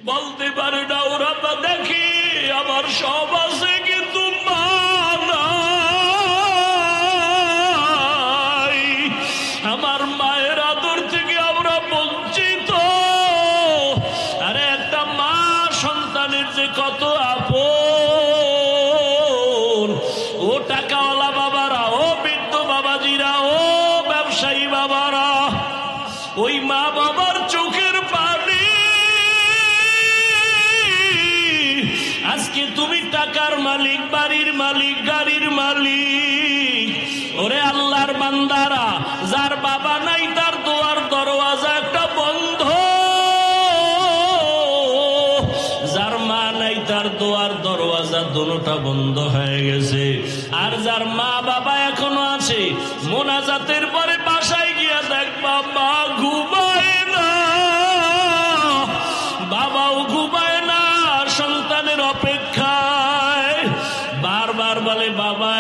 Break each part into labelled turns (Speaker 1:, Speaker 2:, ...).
Speaker 1: বলতে পারে না ওরা দেখি আমার সব আছে কিন্তু মা নাই, আমার মায়ের আদর থেকে আমরা বঞ্চিত। আরে একটা মা সন্তানের যে কত আপন, ও টাকাওয়ালা বাবারা, ও বৃদ্ধ বাবাজিরা, ও ব্যবসায়ী বাবারা, ওই মা বাবার চোখের পানি আজকে তুমি টাকার মালিক, বাড়ির মালিক, গাড়ির মালিক। ওরে আল্লাহর বান্দারা, যার বাবা নাই তার দোয়ার দরওয়াজা একটা বন্ধ, যার মা নাই তার দোয়ার দরওয়াজা দুটোটা বন্ধ হয়ে গেছে। আর যার মা বাবা এখনো আছে, মোনাজাতের পরে বাসায় গিয়া দেখবা মা ঘুমায় না, বাবাও ঘুমায় না, সন্তানের অপেক্ষায় বারবার বলে বাবা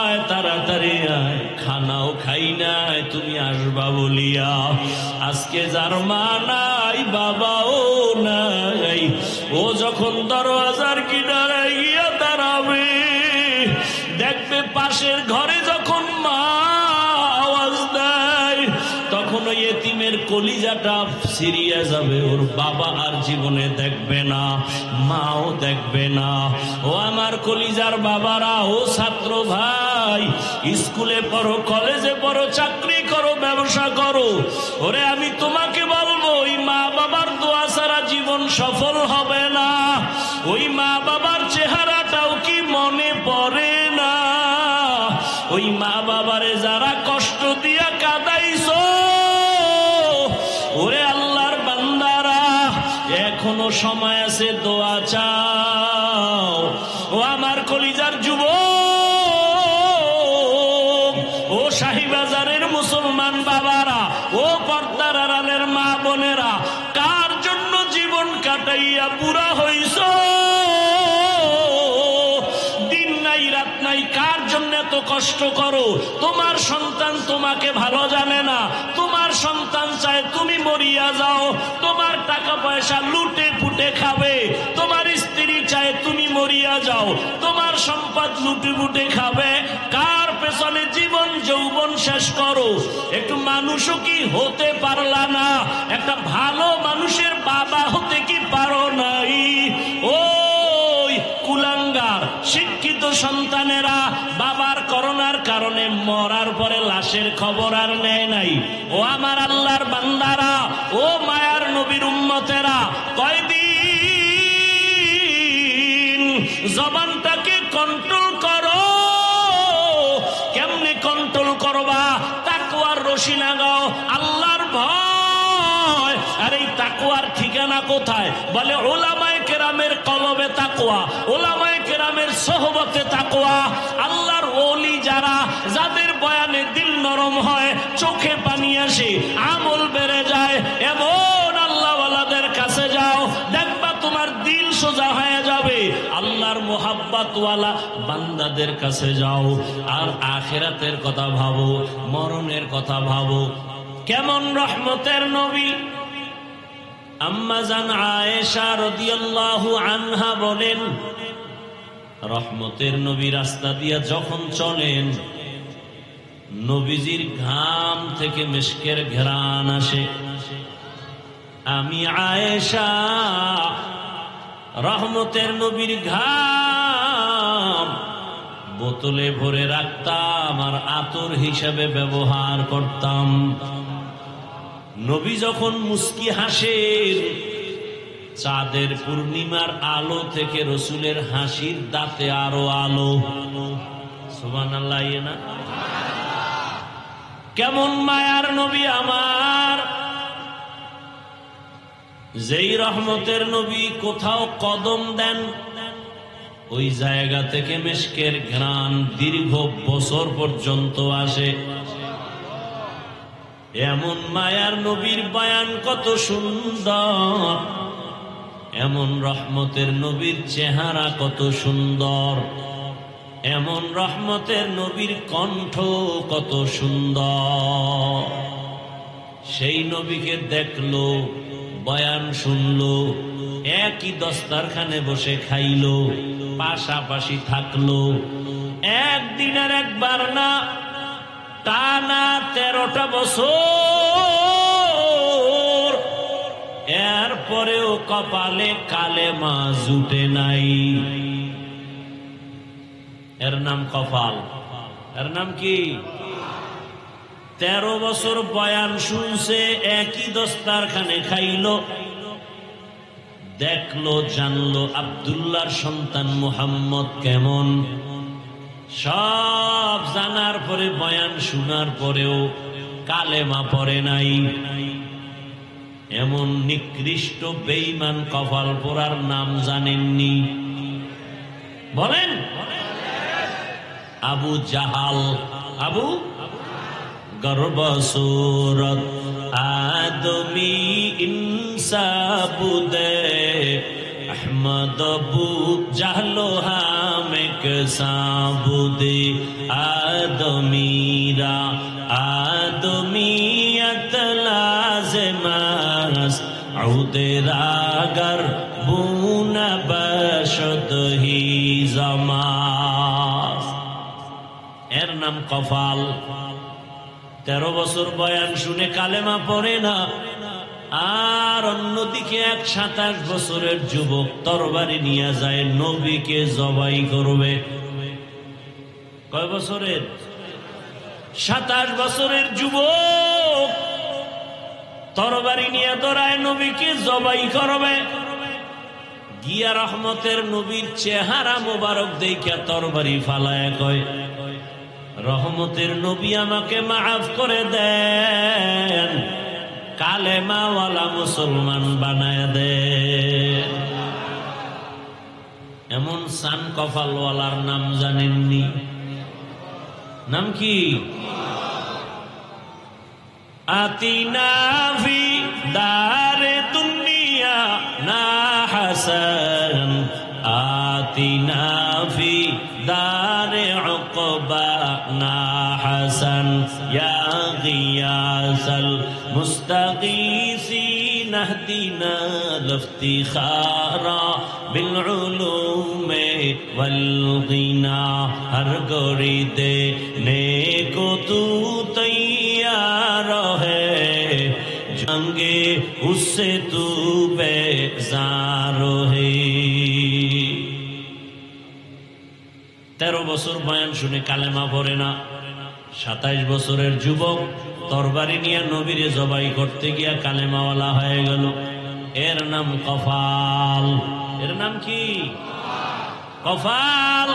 Speaker 1: আয়, তাড়াতাড়ি আয়, খানাও খাই নাই তুমি আসবা বলিয়া। আজকে যার মা নাই, বাবাও নাই, ও যখন দরওয়াজার কিনারে গিয়া দাঁড়াবে, দেখবে পাশের ঘরে যখন মা আওয়াজ দেয়, তখন ওই এতিমের কলিজাটা ছিঁড়িয়া যাবে। ওর বাবা আর জীবনে দেখবে না, মাও দেখবে না। ও আমার কলিজার বাবারা, ও ছাত্র ভাই, স্কুলে পড়ো, কলেজে পড়ো, চাকরি করো, ব্যবসা করো, ওরে আমি তোমাকে বলবো, ওই মা বাবার দোয়া ছাড়া জীবন সফল হবে না। ওই মা বাবার চেহারাটাও কি মনে পড়ে না? ওই মা বাবারে যারা কষ্ট দিয়া কাঁদাইছো, ওরে আল্লাহর বান্দারা, এখনো সময় আছে, দোয়া চাও। ও আমার কলিজার যুবক, ও শাহীবাজারের মুসলমান বাবারা, ও পর্দার আড়ালের মা বোনেরা, কার জন্য জীবন কাটাইয়া বুড়া হইছ? দিন নাই রাত নাই, কার জন্য এত কষ্ট করো? তোমার সন্তান তোমাকে ভালো জানে না, তোমার সন্তান চায় তুমি মরিয়া যাও, তোমার টাকা পয়সা লুটে পুটে খাবে, তোমার স্ত্রী চায় তুমি মরিয়া যাও, তোমার সম্পদ লুটে পুটে খাবে। কার পেছনে জীবন যৌবন শেষ করো? একটু মানুষও কি হতে পারলা না? একটা ভালো মানুষের বাবা হতে কি পারো নাই? ওই কুলাঙ্গার শিক্ষিত সন্তানেরা বাবার করোনার কারণে মরার পরে লাশের খবর আর নেয় নাই। ও আমার আল্লাহর বান্দারা, ও মায়ার নবীর উম্মতেরা, কয়দিন জবানটাকে কন্ট্রোল করো। কেমনে কন্ট্রোল করবা? তাকওয়ার রশি লাগাও, আল্লাহর ভয়। আর এই তাকওয়ার ঠিকানা কোথায়? বলে উলামায়ে কেরামের কলবে তাকওয়া, উলামায়ে কেরামের সোহবতে তাকওয়া। আল্লাহর ওলি যারা, যাদের বয়ানে দিল নরম হয়, চোখে পানি আসে, আমল বেড়ে যায়, এমন আল্লাহওয়ালাদের কাছে যাও, দেখবা তোমার দিল সোজা হয়ে যাবে। আল্লাহর মোহাব্বতওয়ালা বান্দাদের কাছে যাও, আর আখিরাতের কথা ভাবো, মরণের কথা ভাবো। কেমন রহমতের নবী! আম্মা জান আয়েশা রাদিয়াল্লাহু আনহা বলেন, রহমতের নবী রাস্তা দিয়া যখন চলেন, নবীজির ঘাম থেকে মিশকের ঘ্রাণ আসে। আমি আয়েশা রহমতের নবীর ঘাম বোতলে ভরে রাখতাম আর আতর হিসাবে ব্যবহার করতাম। নবী যখন মুস্কি হাসেন, চাঁদের পূর্ণিমার আলো থেকে রসুলের হাসির দাঁতে আরো আলো। সুবহানাল্লাহ না? কেমন মায়ার নবী আমার! যেই রহমতের নবী কোথাও কদম দেন, ওই জায়গা থেকে মিশকের ঘ্রাণ দীর্ঘ বছর পর্যন্ত আসে। এমন মায়ার নবীর বয়ান কত সুন্দর, এমন রহমতের নবীর চেহারা কত সুন্দর, এমন রহমতের নবীর কণ্ঠ কত সুন্দর। সেই নবীকে দেখলো বয়ান শুনলো, একই দস্তারখানে বসে খাইলো, পাশাপাশি থাকলো। একদিনের একবার না, টানা 13টা বছর। এরপরেও কপালে কালেমা জুটে নাই। এর নাম কপাল। এর নাম কি? 13 বছর বয়ান শুনছে, একই দস্তারখানে খাইলো, দেখলো জানলো আব্দুল্লাহর সন্তান মুহাম্মদ কেমন। সব জানার পরে, বয়ান শোনার পরেও কালেমা পড়ে নাই। এমন নিকৃষ্ট বেঈমান কপাল পোড়ার নাম জানেননি? বলেন। আবু জাহাল, আবু গর্বসুরত আদমি ইনসাবুদে अहमद अबू जहलो हामिक साबुदे आदमीरा आदमीयत लाज़िमास औदेरागर बून बशद ही जमास। এর নাম কফাল। 13 বছর বয়ান শুনে কালেমা পড়ে না। আর অন্যদিকে এক 27 বছরের যুবক তরবারি নিয়ে যায়, নবীকে জবাই করবে। কয় বছরের? 27 বছরের যুবক তরবারি নিয়ে দৌড়ায়, নবীকে জবাই করবে। গিয়া রহমতের নবীর চেহারা মোবারক দেখিয়া তরবারি ফালায় কয়, রহমতের নবী আমাকে মাফ করে দেন, কালেমাওয়ালা মুসলমান বানায় দেন। এমন সান কপালওয়ালার নাম জানেননি? নাম কি? আতিনা ফি দারে দুনিয়া না হাসান, আতিনা ফি দারে উকবা না হাসান, ইয়া গিয়াসাল মুস্তাগীসিন আহদিনা লিফতিখারা বিল উলুমে ওয়াল গিনা। হর গরি দে নেকো তু তৈয়ার है, जंगे उससे तू बेजार है। 13 বছর বয়ান শুনে কালেমা পড়ে না। 27 বছরের যুবক তরবারি নিয়ে নবীরে জবাই করতে গিয়া কালেমাওয়ালা হয়ে গেল। এর নাম কফাল। এর নাম কি? কফাল।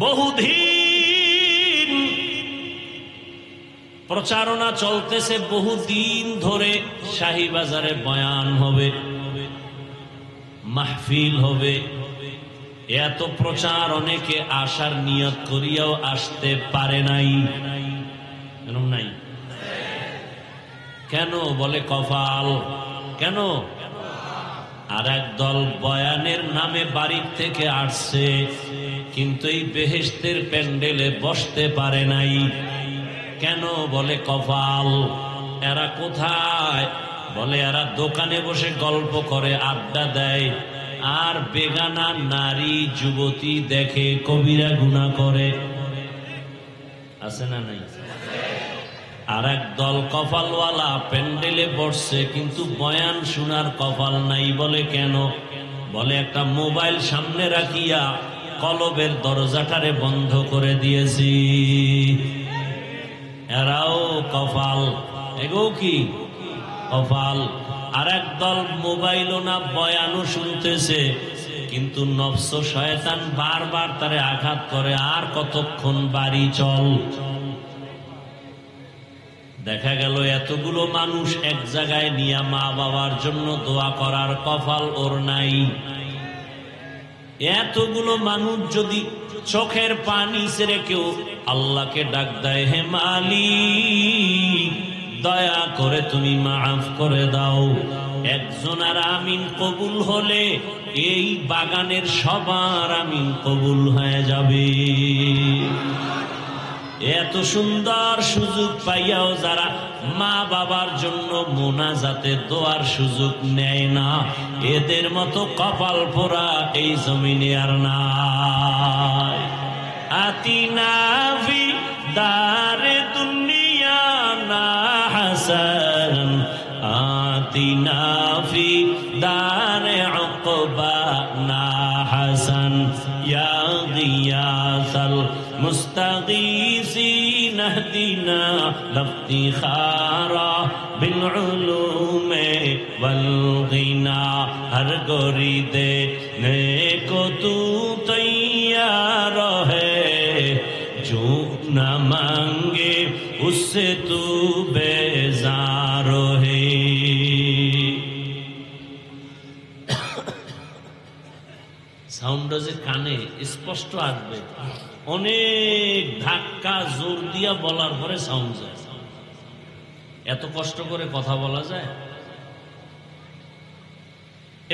Speaker 1: বহুদিন প্রচারণা চলতেছে, বহুদিন ধরে শাহীবাজারে বয়ান হবে, মাহফিল হবে। এত প্রচার, অনেকে আসার নিয়ত করিয়াও আসতে পারে নাই। এরকম নাই কেন? বলে কপাল। কেন? আর এক দল বয়ানের নামে বাড়ির থেকে আসছে, কিন্তু এই বেহেশতের প্যান্ডেলে বসতে পারে নাই। কেন? বলে কপাল। এরা কোথায়? বলে এরা দোকানে বসে গল্প করে, আড্ডা দেয়, আর বেগানা নারী যুবতী দেখে কবিরা গুনাহ করে। আছে না নাই? আর এক দল কপালওয়ালা প্যান্ডেলে বসছে, কিন্তু বয়ান শোনার কপাল নাই। বলে কেন? বলে একটা মোবাইল সামনে রাখিয়া কলবের দরজাটারে বন্ধ করে দিয়েছি। এরাও কপাল। এগো কি কপাল। আর এক দল মোবাইলও না, বয়ানও শুনতেছে, কিন্তু নফস শয়তান বারবার তারে আঘাত করে, আর কতক্ষণ বাড়ি চল। দেখা গেল এতগুলো মানুষ এক জায়গায় নিয়ে মা বাবার জন্য দোয়া করার কপাল ওর নাই। এতগুলো মানুষ যদি চোখের পানি ছেড়ে কেউ আল্লাহকে ডাক দেয়, হে মালিক দয়া করে তুমি মাফ করে দাও, একজন আর আমিন কবুল হলে এই বাগানের সবার আমিন কবুল হয়ে যাবে। এত সুন্দর সুযোগ পাইয়াও যারা মা বাবার জন্য মোনাজাতের দোয়ার সুযোগ নেয় না, এদের মতো কপাল পোড়া এই জমিনে আর নাই। আতিনা ফি দারে দুনিয়া না হাসান, আতিনা ফি দারে উকবা না হাসান, ইয়া গিয়াসাল মুস্তাগীসিন ইহদিনা লিফতিখারা বিল উলুমে ওয়াল গিনা। হর গোরি দে নেকো তু তৈয়ার है, जो न मांगे उससे तू बेजार है। সাউন্ড যে কানে স্পষ্ট আসবে, অনেক ধাক্কা জোর দিয়া বলার পরে সাউন্ড যায়। এত কষ্ট করে কথা বলা যায়?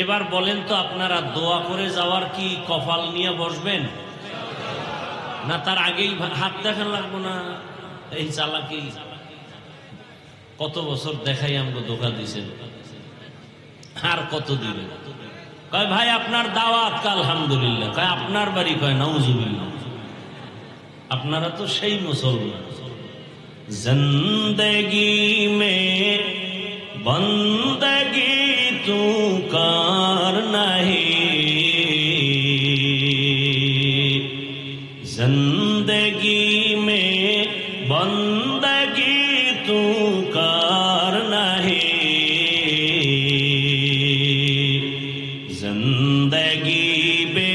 Speaker 1: এবার বলেন তো, আপনারা দোয়া করে যাওয়ার কি কপাল নিয়ে বসবেন, না তার আগেই হাত দেখান লাগবো? না এই চালাকি কত বছর দেখাই আমাকে ধোকা দিছেন, আর কত দিবেন? কয় ভাই আপনার দাওয়াত, আলহামদুলিল্লাহ। কয় আপনার বাড়ি? কয় নাউজুবিল্লাহ। আপনারা তো সেই মুসলমান। জিন্দেগি মে বন্দগি তু কার নাহি, जिंदगी में बंदगी तू कर नहीं, जिंदगी बे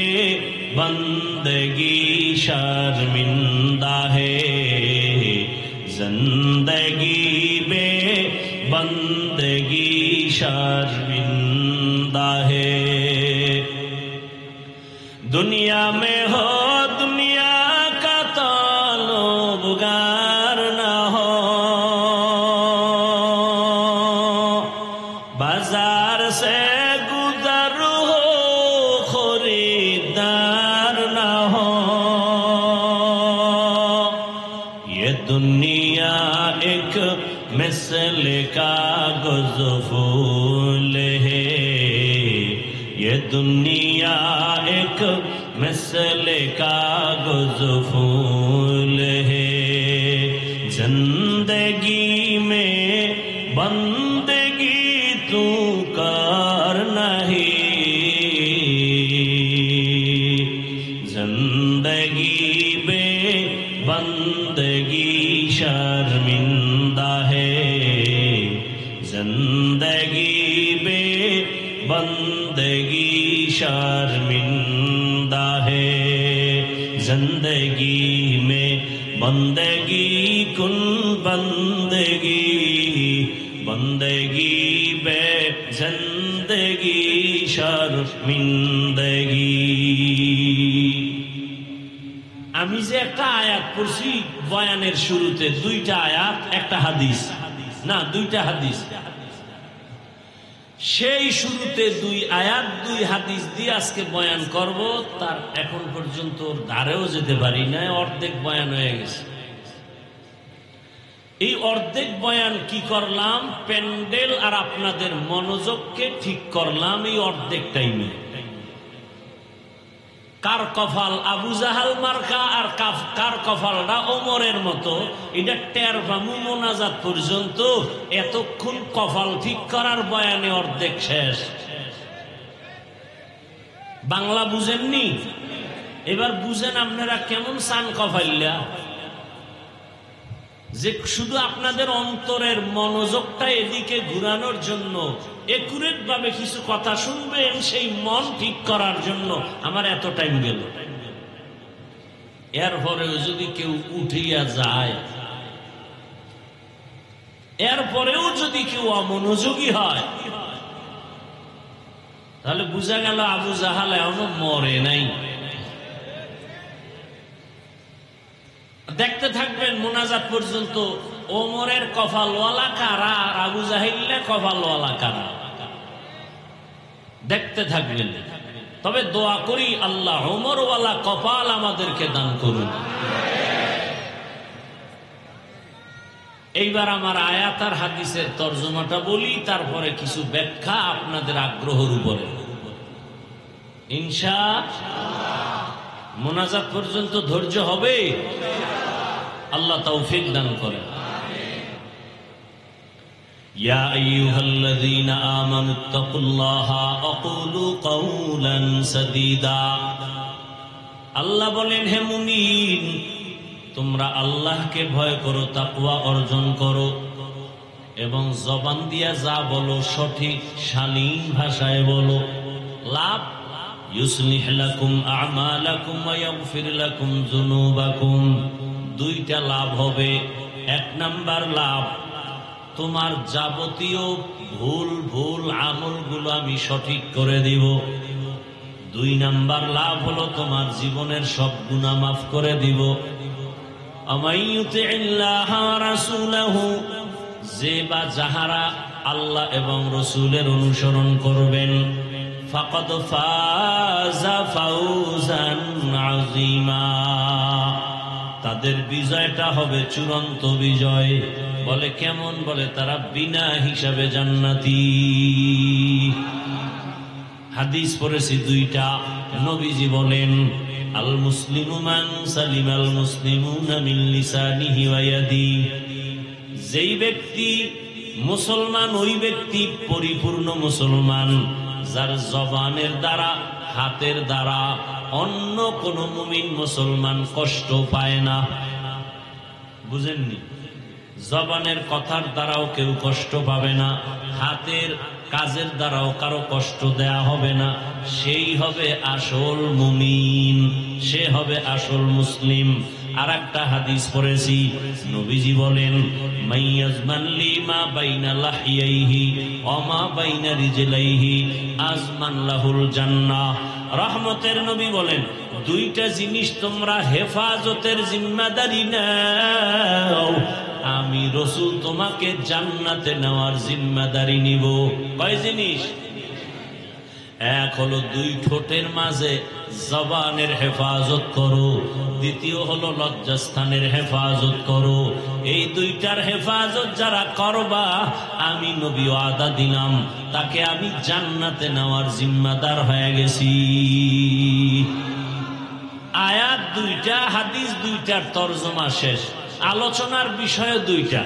Speaker 1: बंदगी शर्मिंदा है, जिंदगी बे बंदगी शर्मिंदा है। दुनिया में हो दुनिया का ताल्लुगार ना हो, बाजार से गुजर हो खरीदार ना हो। ये दुनिया एक मिसल कागज फूल है, ये दुनिया एक मिसल कागज फूल है, जिंदगी में बंदगी तू कर नहीं, जिंदगी में बंदगी शर्मिंदा है, जिंदगी में बंदगी शर्मिंदा है। जिंदगी में बंदगी कुन बंदगी, बंदगी बे जिंदगी शर्मिंदगी। আমি যে একটা আয়াত পড়ছি বয়ানের শুরুতে, দুইটা আয়াত একটা হাদিস, না দুইটা হাদিস, সেই শুরুতে দুই আয়াত দুই হাদিস দিয়ে আজকে বয়ান করব। তার এখন পর্যন্ত ধারেও যেতে পারি না, অর্ধেক বয়ান হয়ে গেছে। এই অর্ধেক বয়ান কি করলাম, প্যান্ডেল আর আপনাদের মনোযোগকে ঠিক করলাম এই অর্ধেক টাইমে। কার কপাল আবু জাহাল মার্কা আর কার কপালটা ওমরের মতো, এটা টের পামু মোনাজাত পর্যন্ত। এতক্ষণ কপাল ঠিক করার বয়ানে অর্ধেক শেষ। বাংলা বুঝেননি? এবার বুঝেন আপনারা কেমন চান কপাইলা, যে শুধু আপনাদের অন্তরের মনোযোগটা এদিকে ঘুরানোর জন্য, একুরেট ভাবে কিছু কথা শুনবেন, সেই মন ঠিক করার জন্য আমার এত টাইম গেল। এরপরেও যদি কেউ উঠিয়া যায়, এরপরেও যদি কেউ অমনোযোগী হয়, তাহলে বোঝা গেল আবু জাহাল এখনো মরে নাই। দেখতে থাকবেন মোনাজাত পর্যন্ত, ওমরের কপালওয়ালা কারা আর আবু জাহিল কপালওয়ালা কারা, দেখতে থাকবেন। তবে দোয়া করি আল্লাহ ওমরওয়ালা কপাল আমাদেরকে দান করুন। এইবার আমার আয়াত আর হাদিসের তর্জমাটা বলি, তারপরে কিছু ব্যাখ্যা আপনাদের আগ্রহের উপরে। ইনশাআল্লাহ মোনাজাত পর্যন্ত ধৈর্য হবে, আল্লাহ তৌফিক দান করেন। ইয়া আইয়ুহাল্লাযীনা আমানুত্তাকুল্লাহা ওয়া কুলু কাওলান সাদীদা। আল্লাহ বলেন, হে মুমিন, তোমরা আল্লাহকে ভয় করো, তাকওয়া অর্জন করো, এবং জবান দিয়া যা বলো সঠিক শালীন ভাষায় বলো। লাভ, ইউসলিহ লাকুম আমালাকুম ওয়া ইয়াগফির লাকুম যুনুবাকুম। দুইটা লাভ হবে। এক নাম্বার লাভ, তোমার যাবতীয় ভুল আমলগুলো আমি সঠিক করে দিব। দুই নাম্বার লাভ হলো তোমার জীবনের সব গুনাহ মাফ করে দিব। আমাইয়ুতিল্লাহ ওয়া রাসূলাহু, যে বা যাহারা আল্লাহ এবং রসুলের অনুসরণ করবেন, ফাকাদ ফাযা ফাওজান আযীমা, তাদের বিজয়টা হবে চূড়ান্ত বিজয়। বলে কেমন? বলে তারা বিনা হিসাবে জান্নাতি। হাদিস পড়েছি দুইটা। নবীজি বলেন, আল মুসলিমু মান সালিমাল মুসলিমুনা মিন লিসানিহি ওয়া ইয়াদিহি। যেই ব্যক্তি মুসলমান, ওই ব্যক্তি পরিপূর্ণ মুসলমান, যার জবানের দ্বারা, হাতের দ্বারা অন্য কোন মুমিন মুসলমান কষ্ট পায় না। বুঝেননি? জবানের কথার দ্বারাও কেউ কষ্ট পাবে না, হাতের কাজের দ্বারাও কারো কষ্ট দেয়া হবে না। সেই হবে আসল মুমিন, সে হবে আসল মুসলিম। আর একটা হাদিস পড়েছি, নবীজি বলেন, মাইয়াজমান লিমা বাইনা লাহিয়াইহি ওয়া মা বাইনা রিজলাইহি আজমান লাহুল জান্নাহ। রহমতের নবী বলেন, দুইটা জিনিস তোমরা হেফাজতের জিম্মাদারি নাও, আমি রসুল তোমাকে জান্নাতে নেওয়ার জিম্মাদারি নিব। কয় জিনিস? এক হলো দুই ঠোঁটের মাঝে জবানের হেফাজত করো, দ্বিতীয় হলো লজ্জাস্থানের হেফাজত করো। এই দুইটার হেফাজত যারা করবা, আমি নবী ওয়াদা দিলাম, তাকে আমি জান্নাতে নেওয়ার জিম্মাদার হয়ে গেছি। আয়াত দুইটা, হাদিস দুইটার তরজমা শেষ। আলোচনার বিষয় দুইটা।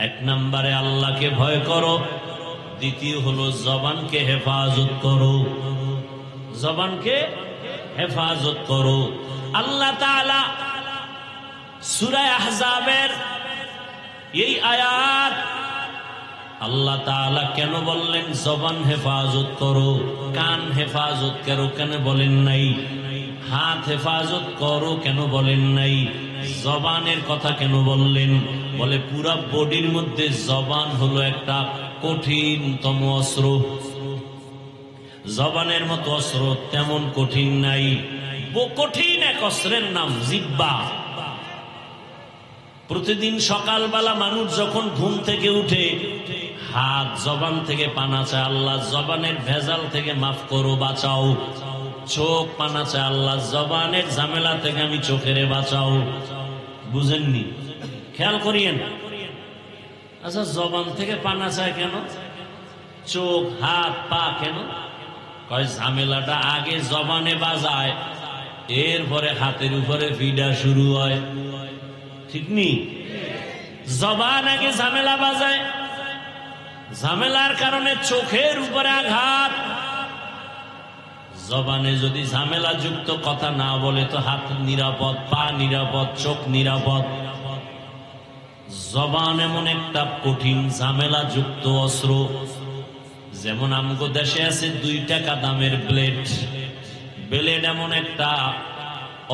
Speaker 1: এক নম্বরে আল্লাহকে ভয় করো, দ্বিতীয় হলো জবানকে হেফাজত করো, জবানকে হেফাজত করো। আল্লাহ তাআলা সূরা আহজাবের এই আয়াত, আল্লাহ তাআলা কেন বললেন জবান হেফাজত করো, কান হেফাজত করো কেন বলেন নাই, হাত হেফাজত করো কেন বলেন নাই, জবানের কথা কেন বললেন? বলে পুরা বডির মধ্যে জবান হলো একটা কঠিনতম অস্ত্র। জবানের মতো অস্ত্র তেমন কঠিন নাই। কঠিন এক অস্ত্রের নাম জিহ্বা। প্রতিদিন সকালবেলা মানুষ যখন ঘুম থেকে উঠে, হাত জবান থেকে পানা চায়, আল্লাহ জবানের ভেজাল থেকে মাফ করো, বাঁচাও। চোখ পানা চায়, আল্লাহ জবানের ঝামেলা থেকে আমি চোখেরে বাঁচাও। বুঝেননি? খেয়াল করিয়েন। আচ্ছা, জবান থেকে পানা চায় কেন? চোখ, হাত, পা কেন? কয় ঝামেলাটা আগে জবানে বাজায়, এরপরে হাতের উপরে ফিডা শুরু হয়। ঠিক নি? জবান আগে ঝামেলা বাজায়, ঝামেলার কারণে চোখের উপরে আঘাত। জবানে যদি ঝামেলা যুক্ত কথা না বলে তো হাত নিরাপদ, পা নিরাপদ, চোখ নিরাপদ। জবান এমন একটা কঠিন ঝামেলা যুক্ত অস্ত্র। যেমন আমগো দেশে আছে 2 টাকা দামের ব্লেড। ব্লেড এমন একটা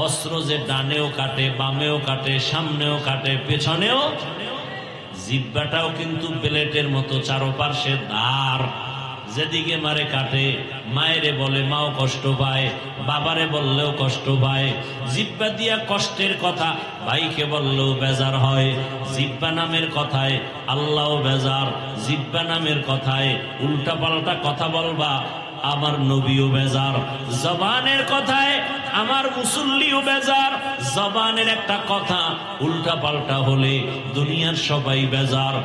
Speaker 1: অস্ত্র যে ডানেও কাটে, বামেও কাটে, সামনেও কাটে, পেছনেও। জিহ্বাটাও কিন্তু ব্লেডের মতো, চারপাশে ধার, যেদিকে মারে কাটে। মায়েরে বলে মাও কষ্ট পায়, বাবারে বললেও কষ্ট পায়। জিহ্বা দিয়া কষ্টের কথা ভাইকে বললেও বেজার হয়। জিহ্বা নামের কথায় আল্লাহও বেজার। জিহ্বা নামের কথায় উল্টা পাল্টা কথা বলবা, আমার নবীও বেজার। জবানের কথায় আমার মুসল্লিও বেজার। জবানের একটা কথা উল্টা পাল্টা হলে দুনিয়ার সবাই বেজার,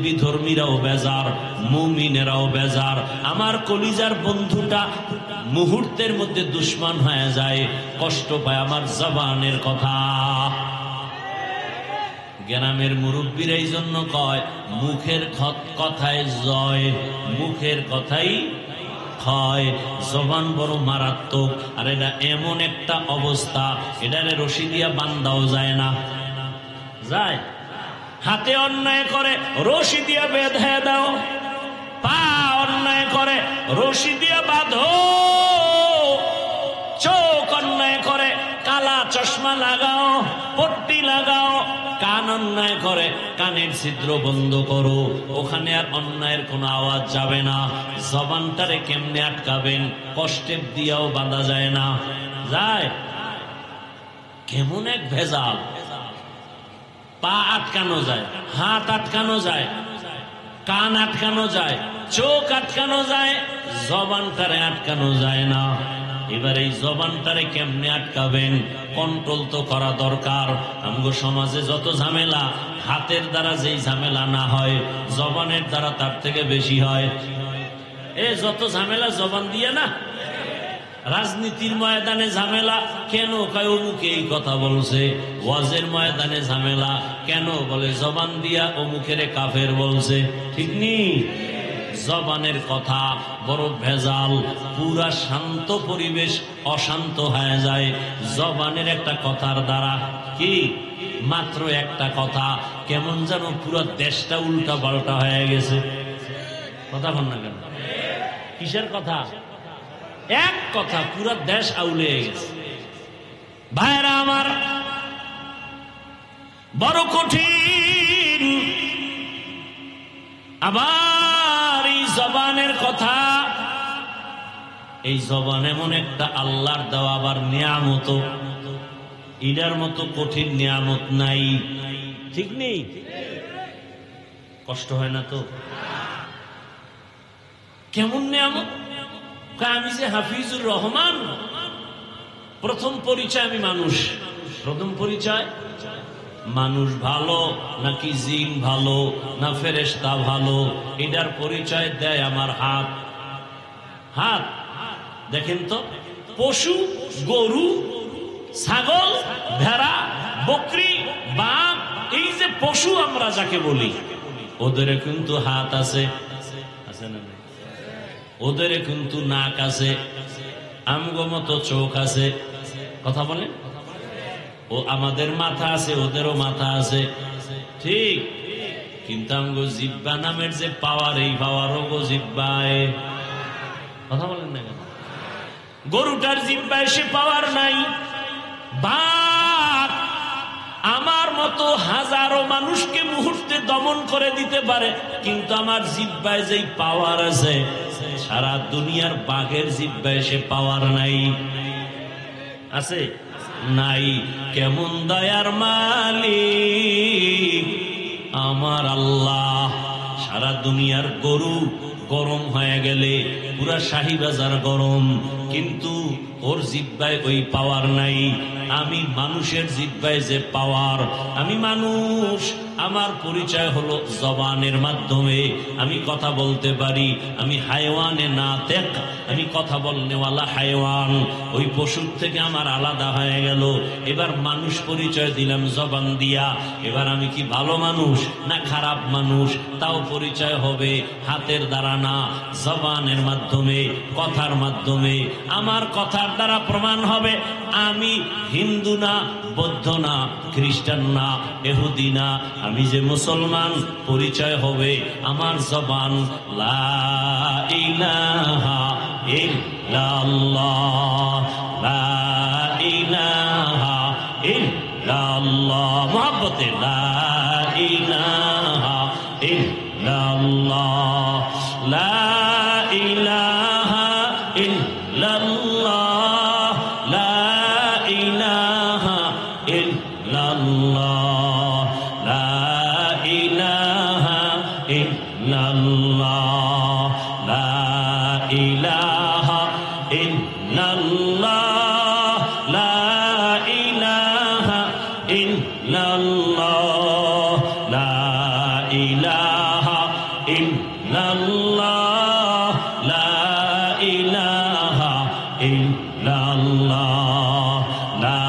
Speaker 1: বিধর্মীরাও বেজার, মুমিনেরাও বেজার। আমার কলিজার বন্ধুটা মুহূর্তের মধ্যে দুশ্মন হয়ে যায়, কষ্ট পায় আমার জবানের কথা। গ্রামের মুরব্বীরা এই জন্য কয় মুখের কথায় জয়, মুখের কথাই হয়। জবান বড় মারাত্মক, আর এটা এমন একটা অবস্থা, এটারে রশি দিয়া বান্ধাও যায় না। যায়? হাতে অন্যায় করে রশি দিয়া বেঁধে দাও, পা অন্যায় করে রশি দিয়া বাঁধো, চোখ অন্যায় করে কালা চশমা লাগাও, পট্টি লাগাও, কান অন্যায় করে কানের ছিদ্র বন্ধ করো, ওখানে আর অন্যায়ের কোনো আওয়াজ যাবে না। জবানটারে কেমনে আটকাবেন? কষ্টেপ দিয়াও বাঁধা যায় না। যায়? কেমন এক ভেজাল। পা আটকানো যায়, হাত আটকানো যায়, কান আটকানো যায়, চোখ আটকানো যায়, জবানটারে আটকানো যায় না। এবার এই জবানটারে কেমনে আটকাবেন? কন্ট্রোল তো করা দরকার। আমগো সমাজে যত ঝামেলা, হাতের দ্বারা যেই ঝামেলা না হয়, জবানের দ্বারা তার থেকে বেশি হয়। যত ঝামেলা জবান দিয়ে না। রাজনীতির ময়দানে ঝামেলা কেন? কয় অমুকে এই কথা বলছে। ওয়াজের ময়দানে ঝামেলা কেন? বলে জবান দিয়া অমুকের কাফের বলছে। ঠিক নি? জবানের কথা বড় ভেজাল। পুরা শান্ত পরিবেশ অশান্ত হয়ে যায় জবানের একটা কথার দ্বারা। কি? মাত্র একটা কথা, কেমন যেন পুরো দেশটা উল্টা পাল্টা হয়ে গেছে। কথা বল না কেন? কিসের কথা? এক কথা পুরো দেশ আউলে গেছে। ভাইরা আমার, বড় কঠিন। আবার এই জবানের কথা, এই জবান এমন একটা আল্লাহর দেওয়া আবার নিয়ামত, এটার মতো কঠিন নিয়ামত নাই। ঠিক নেই? কষ্ট হয় না তো? কেমন নিয়ামত? আমি যে হাফিজুর রহমান, প্রথম পরিচয় আমি মানুষ। প্রথম পরিচয় মানুষ ভালো নাকি জিন ভালো না ফেরেশতা ভালো, এটার পরিচয় দেয় আমার হাত। হাত দেখেন তো, পশু, গরু, ছাগল, ভেড়া, বকরি, বাঘ, এই যে পশু আমরা যাকে বলি, ওদের কিন্তু হাত আছে, আছে না? ওদের কিন্তু নাক আছে, আমগো মতো চোখ আছে। কথা বলেন? ও আমাদের মাথা আছে, ওদেরও মাথা আছে। ঠিক? কিন্তু আমগো জিব্বা নামের যে পাওয়ার, এই পাওয়ারও গো জিব্বায়। কথা বলেন না কেন? গরুটার জিব্বায় সে পাওয়ার নাই। বাঘ আমার মতো হাজারো মানুষকে মুহূর্তে দমন করে দিতে পারে, কিন্তু আমার জিব্বায় যেই পাওয়ার আছে, সারা দুনিয়ার বাঘের জিব্বায় সে পাওয়ার নাই। আছে? নাই। কেমন দয়ার মালিক আমার আল্লাহ! সারা দুনিয়ার গরু গরম হয়ে গেলে পুরা শাহী বাজার গরম, কিন্তু ওর জিব্বায় ওই পাওয়ার নাই। আমি মানুষের জিব্বায় যে পাওয়ার, আমি মানুষ, আমার পরিচয় হলো জবানের মাধ্যমে। আমি কথা বলতে পারি, আমি হায়ওয়ানে না তেক, আমি কথা বলনেওয়ালা হায়ওয়ান। ওই পশুর থেকে আমার আলাদা হয়ে গেল। এবার মানুষ পরিচয় দিলাম জবান দিয়া। এবার আমি কি ভালো মানুষ না খারাপ মানুষ, তাও পরিচয় হবে হাতের দ্বারা না, জবানের মাধ্যমে, কথার মাধ্যমে। আমার কথার দ্বারা প্রমাণ হবে আমি হিন্দু না, বৌদ্ধ না, খ্রিস্টান না, ইহুদি না, আমি যে মুসলমান। পরিচয় হবে আমার জবান। লা ইলাহা ইল্লাল্লাহ, লা ইলাহা ইল্লাল্লাহ। মুহাব্বতে লা ইলাহা ইল্লাল্লাহ, লা ইলাহা ইল্লাল্লাহ, লা ইলাহা ইল্লাল্লাহ, লা ইলাহা ইল্লাল্লাহ, লা ইলাহা ইল্লাল্লাহ, ইল্লাল্লাহ, লা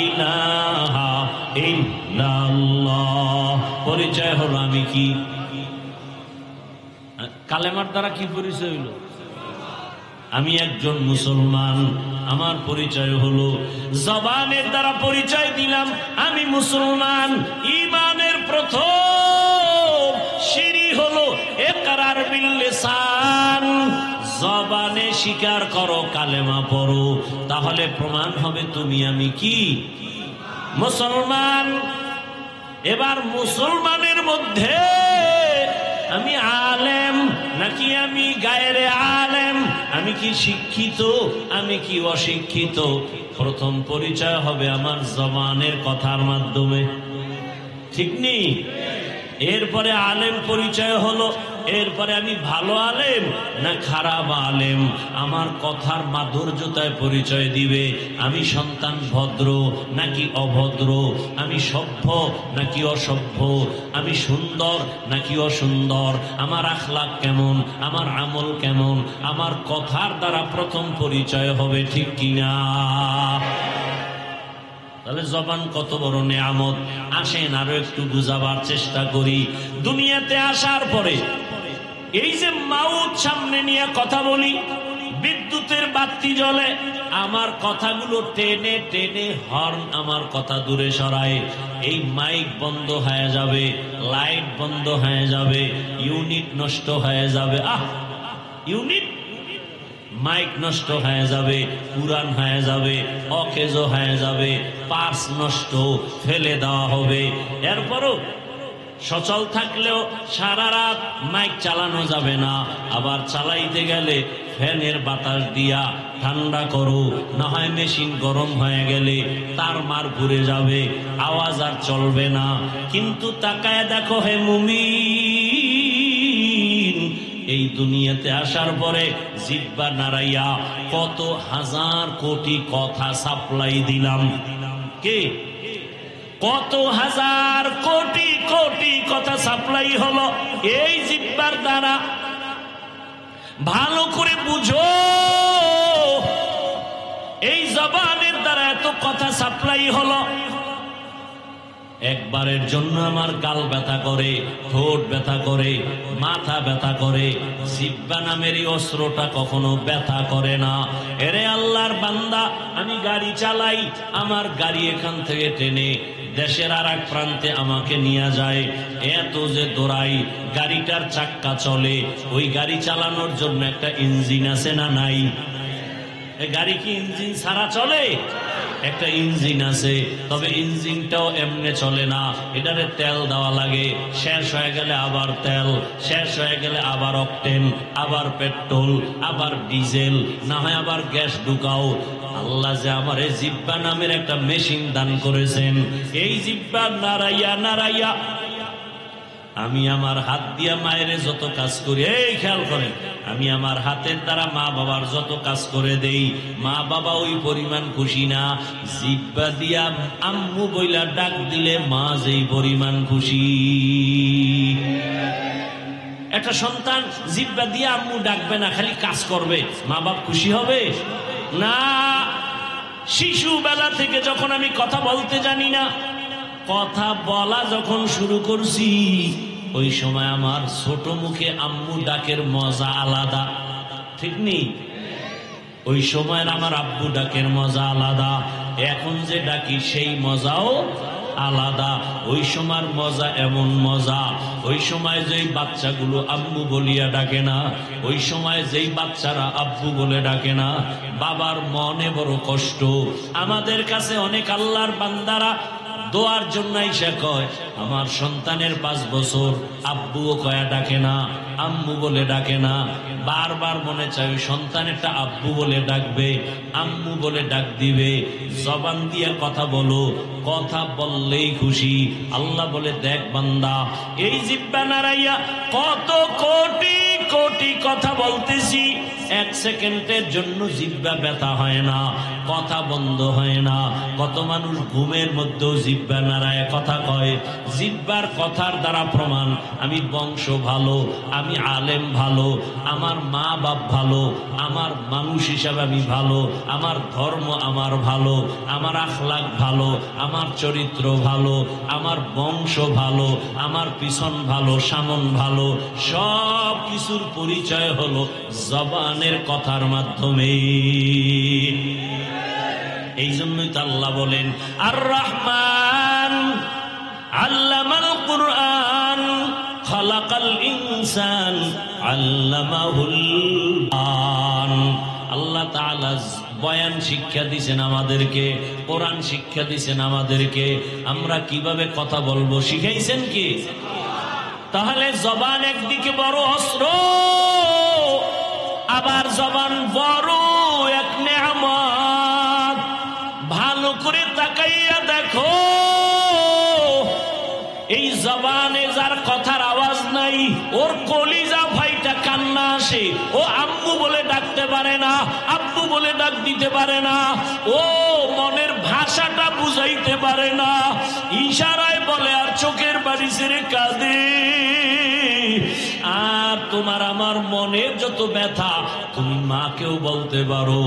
Speaker 1: ইলাহা ইল্লাল্লাহ। পরিচয় হলো আমি কি? কালেমার দ্বারা কি পরিচয় হইল? আমি একজন মুসলমান। আমার পরিচয় হলো জবানের দ্বারা পরিচয় দিলাম আমি মুসলমান। ঈমানের প্রথম সিঁড়ি হলো ইকরার বিল লিসান। জবানে স্বীকার করো, কালেমা পড়ো, তাহলে প্রমাণ হবে তুমি আমি কি? মুসলমান। এবার মুসলমানের মধ্যে আমি আলেম নাকি আমি গায়রে আলেম, আমি কি শিক্ষিত আমি কি অশিক্ষিত, প্রথম পরিচয় হবে আমার জবানের কথার মাধ্যমে, ঠিক নেই? এরপরে আলেম পরিচয় হলো, এরপরে আমি ভালো আলেম না খারাপ আলেম, আমার কথার মাধুর্যতায় পরিচয় দিবে আমি সন্তান ভদ্র নাকি অভদ্র, আমি সভ্য নাকি অসভ্য, আমি সুন্দর নাকি অসুন্দর, আমার আখলাক কেমন, আমার আমল কেমন, আমার কথার দ্বারা প্রথম পরিচয় হবে, ঠিক কিনা? তাহলে জবান কত বড় নেয়ামত। আসেন আরো একটু বুঝাবার চেষ্টা করি। দুনিয়াতে আসার পরে এই যে মাউত সামনে নিয়ে কথা বলি, বিদ্যুতের বাতি জ্বলে, আমার কথাগুলো টেনে টেনে হর্ন আমার কথা দূরে সরায়, এই মাইক বন্ধ হয়ে যাবে, লাইট বন্ধ হয়ে যাবে, ইউনিট নষ্ট হয়ে যাবে, ইউনিট মাইক নষ্ট হয়ে যাবে, পুরান হয়ে যাবে, অকেজ হয়ে যাবে, পার্স নষ্ট, ফেলে দেওয়া হবে। এরপরও সচল থাকলেও সারা রাত মাইক চালানো যাবে না, আবার চালাইতে গেলে ফ্যানের বাতাস দিয়া ঠান্ডা করো, না হয় মেশিন গরম হয়ে গেলে তার মার ঘুরে যাবে, আওয়াজ আর চলবে না। কিন্তু তাকায় দেখো হে মুমিন, এই দুনিয়াতে আসার পরে জিহ্বা নাড়াইয়া কত হাজার কোটি কথা সাপ্লাই দিলাম। কে? কত হাজার কোটি কোটি কথা সাপ্লাই হলো এই জিহ্বার দ্বারা। ভালো করে বুঝো, এই জবানের দ্বারা এত কথা সাপ্লাই হলো। একবারের জন্য আমার গাল ব্যথা করে, ঠোঁট ব্যথা করে, মাথা ব্যথা করে, জিহ্বা নামের এই অস্ত্রটা কখনো ব্যথা করে না। এরে আল্লাহর বান্দা, আমি গাড়ি চালাই, আমার গাড়ি এখান থেকে টেনে দেশের আর এক প্রান্তে আমাকে নিয়ে যায়, এত যে দৌড়াই, গাড়িটার চাক্কা চলে, ওই গাড়ি চালানোর জন্য একটা ইঞ্জিন আছে না নাই? গাড়ি কি ইঞ্জিন ছাড়া চলে? একটা ইঞ্জিন আছে, তবে ইঞ্জিনটাও এমনি চলে না, এটারে তেল দেওয়া লাগে, শেষ হয়ে গেলে আবার তেল, শেষ হয়ে গেলে আবার অকটেন, আবার পেট্রোল, আবার ডিজেল, না হয় আবার গ্যাস ঢুকাও। আল্লাহ যে আমার এই জিহ্বা নামের একটা মেশিন দান করেছেন, এই জিহ্বা নাড়াইয়া নাড়াইয়া আমি আমার হাত দিয়া মায়ের যত কাজ করি, এই খেয়াল করেন, আমি আমার হাতের দ্বারা মা বাবার যত কাজ করে দেই, মা বাবা ওই পরিমাণ খুশি না। জিহ্বা দিয়া আম্মু বইলা ডাক দিলে মা যেই পরিমাণ খুশি। একটা সন্তান জিহ্বা দিয়া আম্মু ডাকবে না, খালি কাজ করবে, মা বাপ খুশি হবে না। শিশু বেলা থেকে যখন আমি কথা বলতে জানি না, কথা বলা যখন শুরু করছি, ওই সময় আমার ছোট মুখে আম্মু ডাকের মজা আলাদা, ঠিক নেই? ওই সময় আমার আব্বু ডাকের মজা আলাদা, এখন যে ডাকি সেই মজাও আলাদা। ওই সময়ের মজা এমন মজা, ওই সময় যেই বাচ্চাগুলো আম্মু বলিয়া ডাকে না, ওই সময় যেই বাচ্চারা আব্বু বলে ডাকে না, বাবার মনে বড় কষ্ট। আমাদের কাছে অনেক আল্লাহর বান্দারা দোয়ার জন্য এসে কয়, আমার সন্তানের 5 বছর, আব্বুও কয়া ডাকে না, আম্মু বলে ডাকে না। বারবার মনে চাই সন্তানেরটা আব্বু বলে ডাকবে, আম্মু বলে ডাক দিবে। জবান দিয়ে কথা বলো, কথা বললেই খুশি। আল্লাহ বলে, দেখ বান্দা, এই জিহ্বা নাড়াইয়া কত কোটি কোটি কথা বলতেছি, এক সেকেন্ডের জন্য জিহ্বা ব্যথা হয় না, কথা বন্ধ হয় না। কত মানুষ ঘুমের মধ্যেও জিহ্বা নাড়ায় কথা কয়। জিহ্বার কথার দ্বারা প্রমাণ আমি বংশ ভালো, আমি আলেম ভালো, আমার মা বাপ ভালো, আমার মানুষ হিসাবে আমি ভালো, আমার ধর্ম আমার ভালো, আমার আখলাক ভালো, আমার চরিত্র ভালো, আমার বংশ ভালো, আমার পিছন ভালো, সামন ভালো। সব কিছুর পরিচয় হলো জবানের কথার মাধ্যমে। এই জন্যই তো আল্লাহ বলেন আর রহমান আল্লামাল কুরআন খালাকাল ইনসান আল্লামাহুল বায়ান। আল্লাহ তাআলা বয়ান শিক্ষা দিয়েছেন আমাদেরকে, কোরআন শিক্ষা দিয়েছেন আমাদেরকে। আমরা কিভাবে কথা বলবো শিখাইছেন কি? তাহলে জবান একদিকে বড় অস্ত্র, আবার জবান বড় এক নেয়ামত। ভালো করে তাকাইয়া দেখো, এই জবানে যার কথার আওয়াজ নাই, ওর কলিজা ফাইটা কান্না আসে। ও আম্মু বলে ডাকতে পারে না, আব্বু বলে ডাক দিতে পারে না, ও মনের ভাষাটা বুঝাইতে পারে না, ইশারায় বলে আর চোখের বাড়ি ছেড়ে কাঁদে। আর তোমার আমার মনের যত ব্যথা তুমি মাকেও বলতে পারো,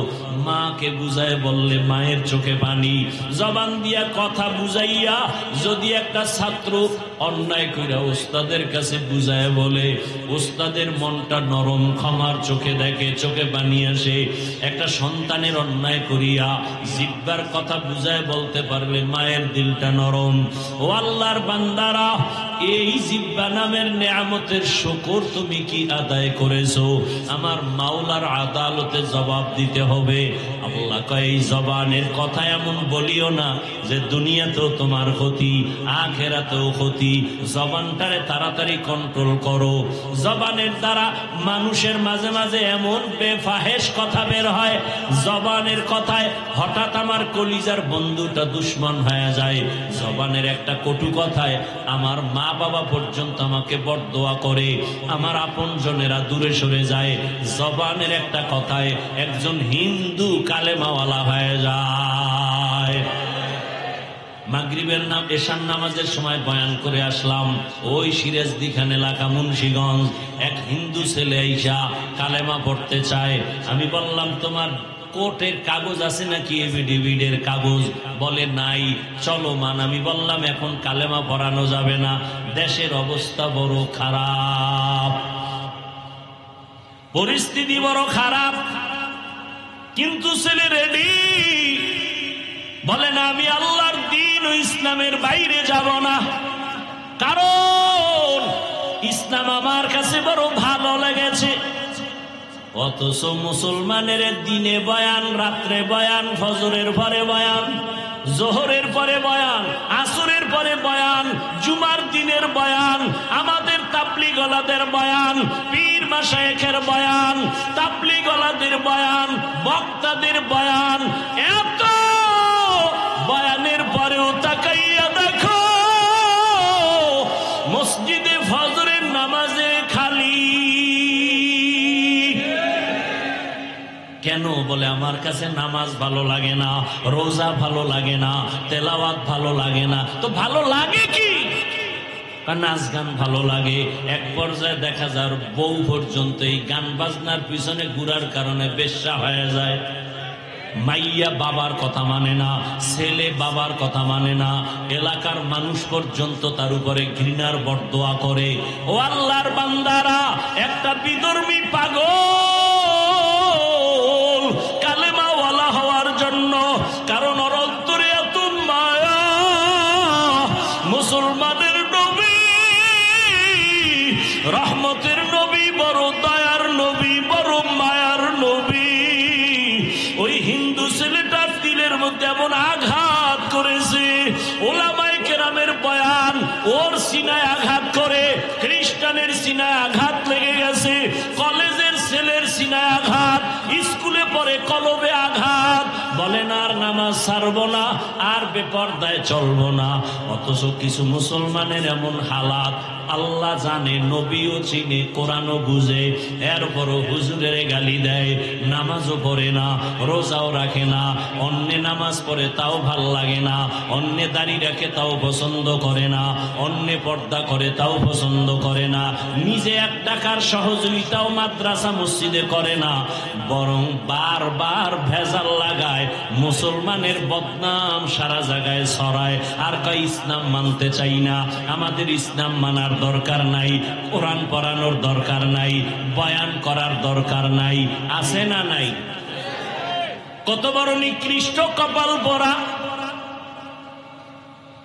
Speaker 1: মাকে বুঝায় বললে মায়ের চোখে পানি। জবান দিয়া কথা বুঝাইয়া যদি একটা ছাত্র অন্যায় কইরা ওস্তাদের কাছে বুঝায় বলে, ওস্তাদের মনটা নরম, ক্ষমার চোখে দেখে, চোখে পানি আসে। একটা সন্তানের অন্যায় করিয়া জিহ্বার কথা বুঝায় বলতে পারলে মায়ের দিলটা নরম। ও আল্লাহর বান্দারা, এই জিহ্বা নামের নেয়ামতের শুকর তুমি কি আদায় করেছো? আমার মাওলার আদালতে জবাব দিতে হবে। আল্লাহ কয় এই জবানের কথা এমন বলিও না যে দুনিয়াতেও তোমার ক্ষতি, আখিরাতেও ক্ষতি। জবানটারে তাড়াতাড়ি কন্ট্রোল করো। জবানের দ্বারা মানুষের মাঝে মাঝে এমন বেফাহেশ কথা বের হয়, জবানের কথায় হঠাৎ আমার কলিজার বন্ধুটা দুশ্মন হয়ে যায়। জবানের একটা কটু কথায় আমার মা বাবা পর্যন্ত আমাকে বরদোয়া করে, আমার আপনজনেরা দূরে সরে যায়। জবানের একটা কথায় একজন হিন্দু কালেমাওয়ালা হয়ে যায়। মাগরিবের নাম এশার নামাজের সময় বয়ান করে আসলাম, ওই সিরাজদি খান এলাকা মুন্সিগঞ্জ এক হিন্দু ছেলে আইসা কালেমা পড়তে চায়। আমি বললাম তোমার কোর্টের কাগজ আছে নাকি, এফিডেভিটের কাগজ? বলে নাই। চলো মান। আমি বললাম এখন কালেমা পড়ানো যাবে না, দেশের অবস্থা বড় খারাপ, পরিস্থিতি বড় খারাপ। কিন্তু ছেলে রেডি, বলে না আমি আল্লাহর দ্বীন ও ইসলামের বাইরে যাব না, কারণ ইসলাম আমার কাছে বড় ভালো লেগেছে। অথচ মুসলমানের দিনে বয়ান, রাত্রে বয়ান, ফজরের পরে বয়ান, জোহরের পরে বয়ান, আসরের পরে বয়ান, জুমার দিনের বয়ান, আমাদের তাবলীগওয়ালাদের বয়ান, পীর মাশায়েখের বয়ান, তাবলীগওয়ালাদের বয়ান, বক্তাদের বয়ান। এত বয়ানের পরেও তাকাইয়া দেখো মসজিদে ফজরের নামাজে খালি। কেন? বলে আমার কাছে নামাজ ভালো লাগে না, রোজা ভালো লাগে না, তেলাওয়াত ভালো লাগে না। তো ভালো লাগে কি? নাচ গান ভালো লাগে। এক পর্যায়ে দেখা যায় বউ পর্যন্ত এই গান বাজনার পিছনে ঘুরার কারণে বেশ্যা হয়ে যায়। মাইয়া বাবার কথা মানে না, ছেলে বাবার কথা মানে না, এলাকার মানুষ পর্যন্ত তার উপরে ঘৃণার বরদোয়া করে। ও আল্লাহর বান্দারা, একটা বিধর্মী পাগল কালেমাওয়ালা হওয়ার জন্য, কারণ ওর অন্তরে এত মায়া। মুসলমানের নবী, রহমতের নবী, বড় দয়ার নবী, বড় মায়ার নবী, ওই হিন্দু ছেলেটার দিলের মধ্যে এমন আঘাত করেছে, ওলামায়ে কেরামের বয়ান ওর সিনায় আঘাত করে, খ্রিস্টানের সিনায় আঘাত লেগে গেছে, কলেজের ছেলের সিনায় আঘাত, স্কুলে পড়ে কলবে আঘাত। বলেন আর নামাজ ছাড়বো না, আর বেপরদায় চলবো না। অথচ কিছু মুসলমানের এমন হালাত, আল্লাহ জানে, নবীও চিনে, কোরআনও বুঝে, এরপরও হুজুরের গালি দেয়, নামাজও পড়ে না, রোজাও রাখে না, অন্যে নামাজ পড়ে তাও ভাল লাগে না, অন্যে দাড়ি রাখে তাও পছন্দ করে না, অন্যে পর্দা করে তাও পছন্দ করে না, নিজে এক টাকার সহযোগিতাও মাদ্রাসা মসজিদে করে না, বরং বারবার ভেজাল লাগায়, মুসলমানের বদনাম সারা জায়গায় ছড়ায়, আর কয় ইসলাম মানতে চাই না, আমাদের ইসলাম মানার দরকার নাই, কোরআন পড়ানোর দরকার নাই, বয়ান করার দরকার নাই। আছে না নাই? কত বড় নিকৃষ্ট কপাল পরা!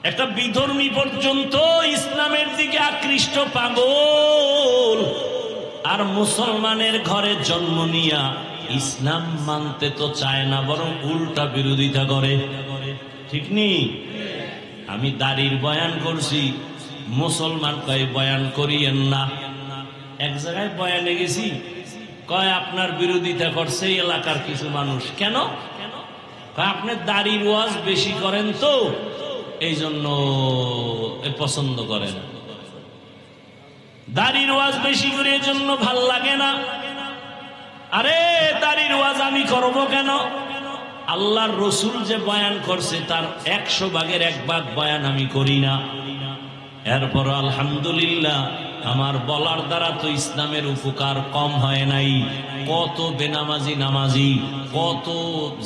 Speaker 1: একটা বিধর্মী পর্যন্ত ইসলামের দিকে আকৃষ্ট পাগল, আর মুসলমানের ঘরে জন্ম নিয়া ইসলাম মানতে তো চায় না, বরং উল্টা বিরোধিতা করে। ঠিক নেই? আমি দাড়ির বয়ান করছি, মুসলমান কয় বয়ান করিয়েন না। এক জায়গায় বয়ানে গেছি, কয় আপনার বিরোধিতা করছে এই এলাকার কিছু মানুষ। কেন? কয় আপনি দাড়ির ওয়াজ বেশি করেন তো এই জন্য পছন্দ করেন, দাড়ির ওয়াজ বেশি করে এই জন্য ভাল লাগে না। আরে দাড়ির ওয়াজ আমি করব কেন? আল্লাহর রসুল যে বয়ান করছে তার 100 ভাগের 1 ভাগ বয়ান আমি করি না। এরপর আলহামদুলিল্লাহ আমার বলার দ্বারা তো ইসলামের উপকার কম হয় নাই। কত বেনামাজি নামাজি, কত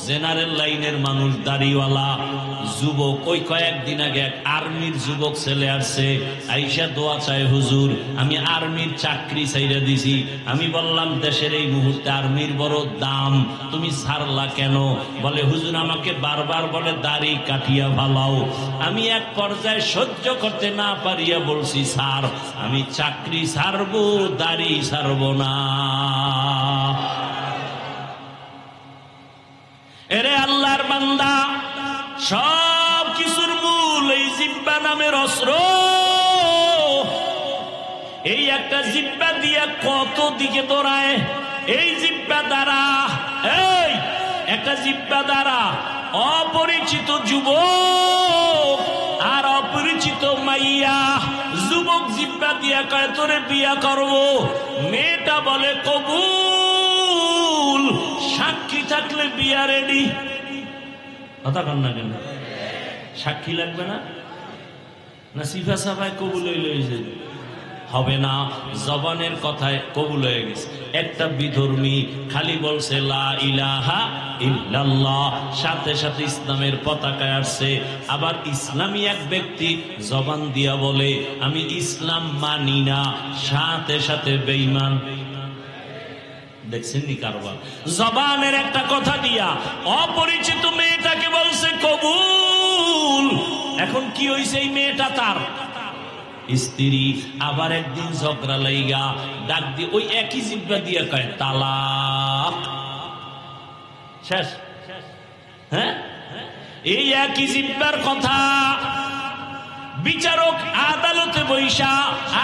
Speaker 1: জেনারেল লাইনের মানুষ, দাড়িওয়ালা যুবক। ওই কয়েকদিন আগে এক আর্মির যুবক ছেলে আসছে, আইসা দোয়া চায়, হুজুর আমি আর্মির চাকরি চাইরা দিছি। আমি বললাম দেশের এই মুহূর্তে আর্মির বড় দাম, তুমি ছাড়লা কেন? বলে হুজুর আমাকে বারবার বলে দাড়ি কাটিয়া ভালাও। আমি এক পর্যায়ে সহ্য করতে না পারিয়া বলছি, স্যার আমি চাকরি ছাড়বো, দাড়ি ছাড়বো না। এরে আল্লাহর বান্দা, সব কিছুর মূল এই জিহ্বা নামের অস্ত্র। এই একটা জিহ্বা দিয়ে কত দিকে দৌড়ায়। এই জিহ্বা দ্বারা, এই একটা জিহ্বা দ্বারা অপরিচিত যুবক আর অপরিচিত মাইয়া, যুবক জিহ্বা দিয়া কয় তোরে বিয়া করবো, মেয়েটা বলে কবুল, সাক্ষী থাকলে বিয়া রেডি। কথা কন না কেন? সাক্ষী লাগবে না? না সিফা সাফায় কবুল হইলে হবে না? জবানের কথায় কবুল হয়ে গেছে। একটা বিধর্মী খালি বলছে লা ইলাহা ইল্লাল্লাহ, সাথে সাথে ইসলামের পতাকায় আসছে। আবার ইসলামী এক ব্যক্তি জবান দিয়া বলে আমি ইসলাম মানি না, সাথে সাথে বেঈমান। দেখছেন নি কারবার? জবানের একটা কথা দিয়া অপরিচিত মেয়েটাকে বলছে কবুল। এখন কি হইছে? এই মেয়েটা তার স্ত্রী। আবার একদিন ঝগড়া লাইগা ডাক দিয়ে ওই একই জিহ্বা দিয়ে কয় তালাক, শেষ। হ্যাঁ, এই একই জিহ্বার কথা বিচারক আদালতে বৈশা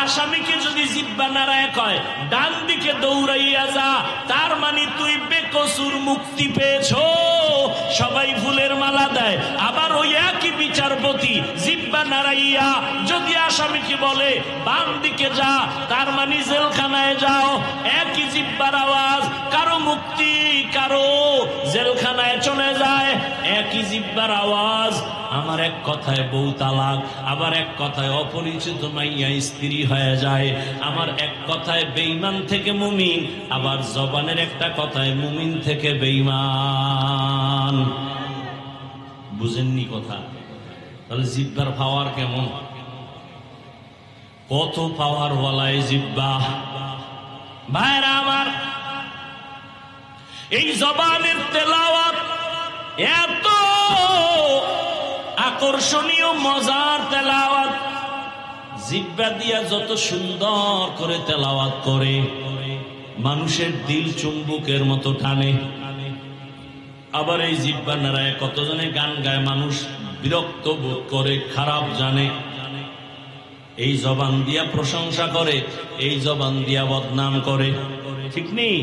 Speaker 1: আসামিকে যদি জিহ্বা নাড়ায় কয় ডান দিকে দৌড়াইয়া যা, তার মানে তুই বেকসুর মুক্তি পেয়েছো, সবাই ফুলের মালা দেয়। আবার ওই একই বিচারপতি জিহ্বা নাড়াইয়া যদি আসামিকে বলে বাম দিকে যা, তার মানে জেলখানায় যাও। একই জিহ্বার আওয়াজ, কারো মুক্তি, কারো জেলখানায় চলে যায়। একই জিহ্বার আওয়াজ। আমার এক কথায় বউ তালাক, আবার এক কথায় অপরিচিত মাইয়া স্ত্রী হয়ে যায়। আমার এক কথায় বেঈমান থেকে মুমিন, আবার জবানের একটা কথায় মুমিন থেকে বেঈমান। বুঝেননি কথা? তাহলে জিহ্বার পাওয়ার কেমন? কত পাওয়ার ওয়ালায় জিহ্বা। ভাইরা আমার, এই জবানের তেলাওয়াত এত আকর্ষণীয়, মজার তেলাওয়াত। জিহ্বা দিয়া যত সুন্দর করে তেলাওয়াত করে, মানুষের দিল চুম্বকের মতো টানে। আবার এই জিহ্বা নাড়ায় কতজনে গান গায়, মানুষ বিরক্ত বোধ করে, খারাপ জানে। এই জবান দিয়া প্রশংসা করে, এই জবান দিয়া বদনাম করে। ঠিক নেই?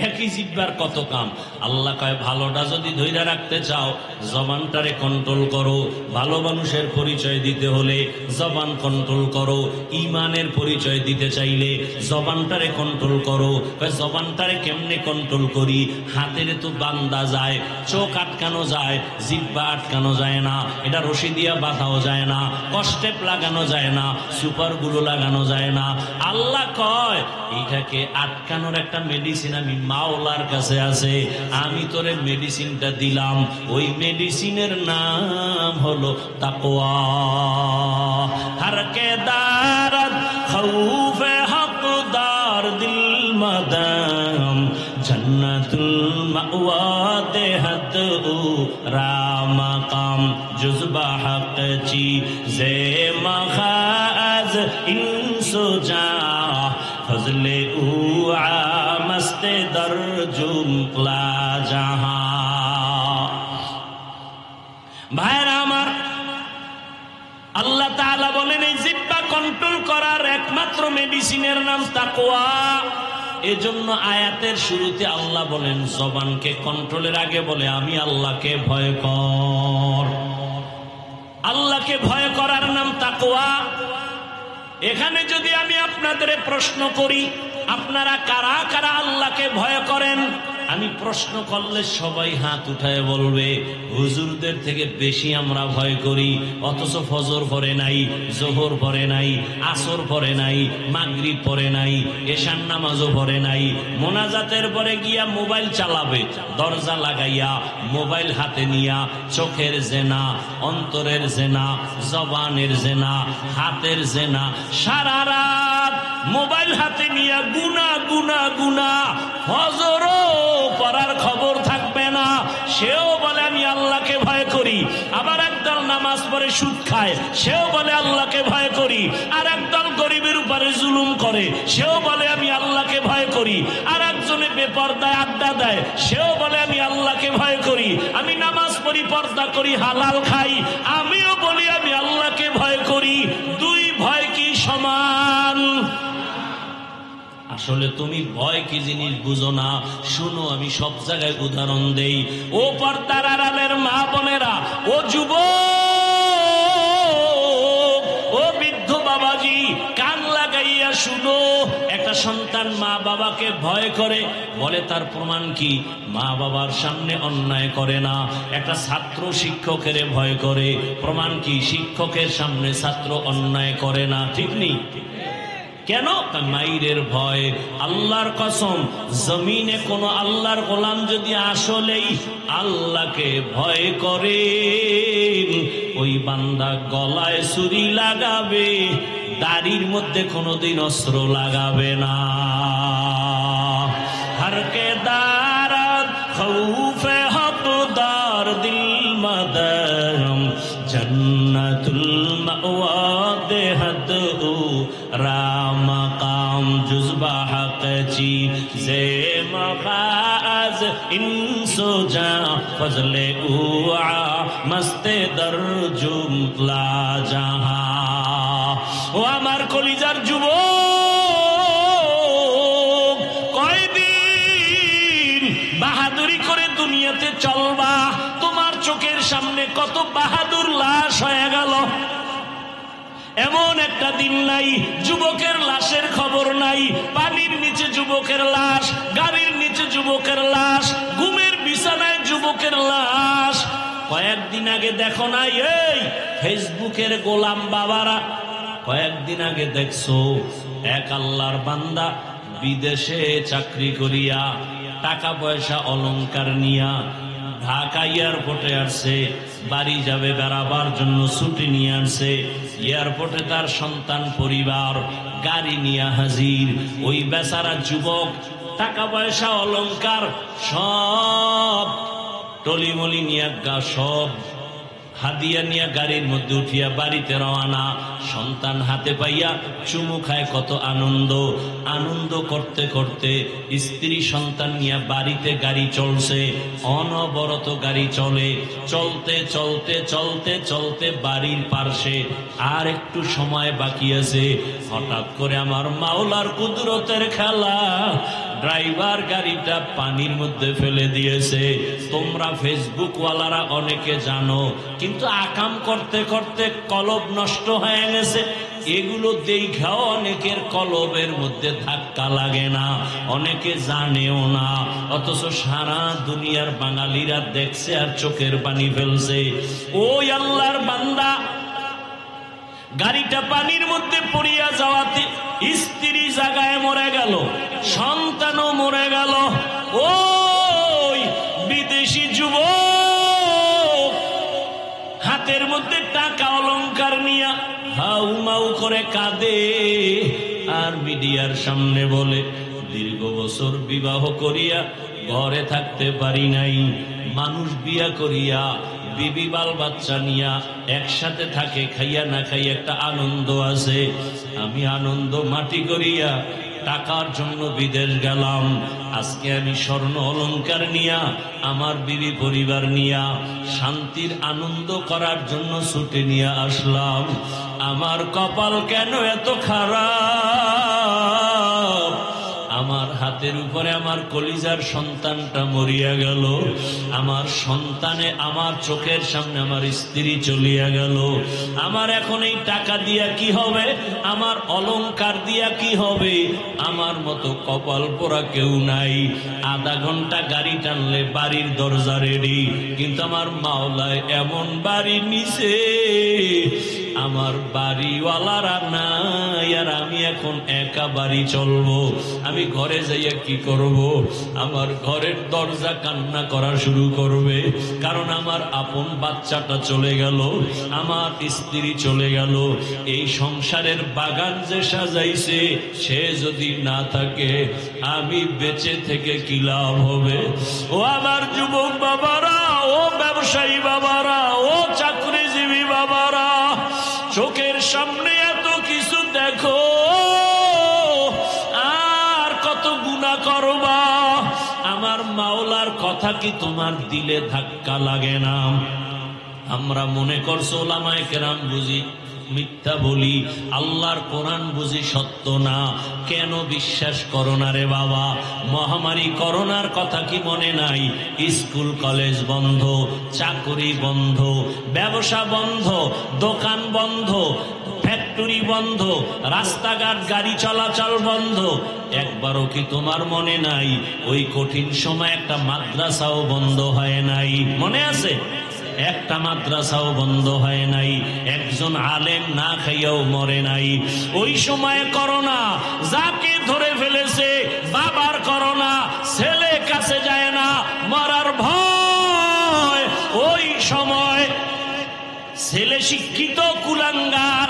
Speaker 1: একই জিহ্বার কত কাম। আল্লাহ কয় ভালোটা যদি ধইরা রাখতে চাও জবানটারে কন্ট্রোল করো। ভালো মানুষের পরিচয় দিতে হলে জবান কন্ট্রোল করো। ইমানের পরিচয় দিতে চাইলে জবানটারে কন্ট্রোল করো। কয় জবানটারে কেমনে কন্ট্রোল করি? হাতের তো বান্দা যায়, চোখ আটকানো যায়, জিহ্বা আটকানো যায় না, এটা রশি দিয়া বাঁধাও যায় না, কষ্টেপ লাগানো যায় না, সুপারগুলো লাগানো যায় না। আল্লাহ কয় এইটাকে আটকানোর একটা মেডিসিন আমি মাওলার কাছে আছে, আমি তোরে মেডিসিনটা দিলাম। ওই মেডিসিনের নাম হলো তাকওয়া। হরকে দারদ খৌফে হকদার দিল মাদাম জন্নতুল মাওয়া দেহত রামাকাম জুজবা হক চি জে মখাজ ইনসুজা ফজলে উ আমস্তে দরজুম লা জাহা। ভাইরা আমার, আল্লাহ তাআলা বলেন এই জিহ্বা কন্ট্রোল করার একমাত্র মেডিসিনের নাম তাকওয়া। এজন্য আয়াতের শুরুতে আল্লাহ বলেন জবানকে কন্ট্রোলের আগে বলে আমি আল্লাহকে ভয় কর। আল্লাহকে ভয় করার নাম তাকওয়া। এখানে যদি আমি আপনাদের প্রশ্ন করি আপনারা কারা কারা আল্লাহকে ভয় করেন, আমি প্রশ্ন করলে সবাই হাত উঠায় বলবে হুজুরদের থেকে বেশি আমরা ভয় করি। অথচ ফজর পড়ে নাই, জোহর পড়ে নাই, আসর পড়ে নাই, মাগরিব পড়ে নাই, এশার নামাজও পড়ে নাই। মোনাজাতের পরে গিয়া মোবাইল চালাবে, দরজা লাগাইয়া মোবাইল হাতে নিয়া চোখের জেনা, অন্তরের জেনা, জবানের জেনা, হাতের জেনা, সারা রাত মোবাইল হাতে নিয়া গুনা গুনা গুনা, ফজরও পড়ার খবর থাকবে না। সেও বলে আমি আল্লাহকে ভয় করি। আবার একদল নামাজ পড়ে সুদ খায়, সেও বলে আল্লাহকে ভয় করি। আর একদল গরিবের উপরে জুলুম করে, সেও বলে আমি আল্লাহকে ভয় করি। আর একজনে বেপরদায় আড্ডা দেয়, সেও বলে আমি আল্লাহকে ভয় করি। আমি নামাজ পড়ি, পর্দা করি, হালাল খাই, আমিও বলি আমি আল্লাহকে ভয় করি। দুই ভয় কি সমান? আসলে তুমি ভয় কি জিনিস বুঝো না। শুনো, আমি সব জায়গায় উদাহরণ দেই। ও পর্দার আড়ালের মা বোনেরা, ও যুবক, ও বৃদ্ধ বাবাজি, কান লাগাইয়া শুনো। একটা সন্তান মা বাবাকে ভয় করে, বলে তার প্রমাণ কি? মা বাবার সামনে অন্যায় করে না। একটা ছাত্র শিক্ষকের ভয় করে, প্রমাণ কি? শিক্ষকের সামনে ছাত্র অন্যায় করে না। ঠিক নেই? কেন? মাইরের ভয়। আল্লাহর কসম, জমিনে কোন আল্লাহর গোলাম যদি আসলেই আল্লাহকে ভয় করে, ওই বান্দা গলায় ছুরি লাগাবে, দাড়ির মধ্যে কোনোদিন অস্ত্র লাগাবে না। হরকে দারদ খৌফে হকদার দিল মাদাম জন্নতুল মাওয়া দেহত রামাকাম জুজবা হক চি জে মখাজ ইনসুজা ফজলে উআ মস্তে দরজুম লা জাহা। ও আমার কলিজার যুবক, কয়দিন বাহাদুরি করে দুনিয়াতে চলবা? তোমার চোখের সামনে কত বাহাদুর লাশ হয়ে গেল। এমন একটা দিন নাই যুবকের লাশের খবর নাই। পানির নিচে যুবকের লাশ, গাড়ির নিচে যুবকের লাশ, ঘুমের বিছানায় যুবকের লাশ। কয়েকদিন আগে দেখো নাই এই ফেসবুকের গোলাম বাবারা? কয়েকদিন আগে দেখছো এক আল্লাহর বান্দা বিদেশে চাকরি করিয়া টাকা পয়সা অলংকার নিয়া ঢাকা এয়ারপোর্টে আসছে, বাড়ি যাবে বেড়াবার জন্য ছুটি নিয়ে আসছে। এয়ারপোর্টে তার সন্তান পরিবার গাড়ি নিয়ে হাজির। ওই বেচারা যুবক টাকা পয়সা অলংকার সব টলিমলি নিয়ে সব হাদিয়া নিয়ে গাড়ির মধ্যে উঠিয়া বাড়িতে রওনা। সন্তান হাতে পাইয়া চুমু খায়, কত আনন্দ। আনন্দ করতে করতে স্ত্রী সন্তান নিয়ে বাড়িতে গাড়ি চলছে, অনবরত গাড়ি চলে। চলতে চলতে চলতে চলতে বাড়ির পার্শ্বে আর একটু সময় বাকি আছে, হঠাৎ করে আমার মাওলার কুদরতের খেলা, ড্রাইভার গাড়িটা পানির মধ্যে ফেলে দিয়েছে। তোমরা ফেসবুক ওয়ালারা অনেকে জানো, কিন্তু আকাম করতে করতে কলব নষ্ট হয়ে গেছে। এগুলো দেখাও অনেকের কলবের মধ্যে ধাক্কা লাগে না, অনেকে জানেও না, অথচ সারা দুনিয়ার বাঙালিরা দেখছে আর চোখের পানি ফেলছে। ওই আল্লাহর বান্দা গাড়িটা পানির মধ্যে পড়িয়া যাওয়াতে স্ত্রী জায়গায় মরে গেল, সন্তানও মরে গেল। ওই বিদেশি যুবক হাতের মধ্যে টাকা অলংকার নিয়া হাউ মাউ করে কাঁদে, আর মিডিয়ার সামনে বলে, দীর্ঘ বছর বিবাহ করিয়া ঘরে থাকতে পারি নাই, মানুষ বিয়া করিয়া বিবি বাল বাচ্চা নিয়া একসাথে থাকে, খাইয়া না খাইয়া একটা আনন্দ আছে। আমি আনন্দ মাটি করিয়া টাকার জন্য বিদেশ গেলাম, আজকে আমি স্বর্ণ অলংকার নিয়া আমার বিবি পরিবার নিয়া শান্তির আনন্দ করার জন্য ছুটে নিয়ে আসলাম। আমার কপাল কেন এত খারাপ, আমার হাতের উপরে আমার কলিজার সন্তানটা মরিয়া গেল, আমার সন্তানে আমার চোখের সামনে আমার স্ত্রী চলিয়া গেল। আমার এখন এই টাকা দিয়া কি হবে, আমার অলংকার দিয়া কি হবে, আমার মতো কপাল পোড়া কেউ নাই। আধা ঘন্টা গাড়ি টানলে বাড়ির দরজা রেডি, কিন্তু আমার মাওলায় এমন বাড়ি নিছে, আমার বাড়িওয়ালারা নাই, আর আমি এখন একা বাড়ি চলবো। আমি ঘরে যাইয়া কি করব? আমার ঘরের দরজা কান্না করা শুরু করবে, কারণ আমার আপন বাচ্চাটা চলে গেল, আমার স্ত্রী চলে গেল। এই সংসারের বাগান যে সাজাইছে সে যদি না থাকে, আমি বেঁচে থেকে কি লাভ হবে? ও আমার যুবক বাবারা, ও ব্যবসায়ী বাবারা, ও চাকরিজীবী বাবারা, চোখের সামনে এত কিছু দেখো, আর কত গুনাহ করবা। আমার মাওলার কথা কি তোমার দিলে ধাক্কা লাগে না? আমরা মনে করছো ওলামায়ে কেরাম বুঝি মিথ্যা বলি, আল্লাহর কোরআন বুঝি সত্য না। কেন বিশ্বাস করো না রে বাবা? মহামারী করোনার কথা কি মনে নাই? স্কুল কলেজ বন্ধ, চাকরি বন্ধ, ব্যবসা বন্ধ, দোকান বন্ধ, ফ্যাক্টরি বন্ধ, রাস্তাঘাট গাড়ি চলাচল বন্ধ। একবারও কি তোমার মনে নাই ওই কঠিন সময় একটা মাদ্রাসাও বন্ধ হয় নাই? মনে আছে? একটা মাদ্রাসাও বন্ধ হয় নাই, একজন আলেম না খাইয়াও মরে নাই। ওই সময় করোনা যাকে ধরে ফেলেছে, বাবার করোনা, ছেলে কাছে যায় না, মরার ভয়। ওই সময় ছেলে শিক্ষিত কুলাঙ্গার,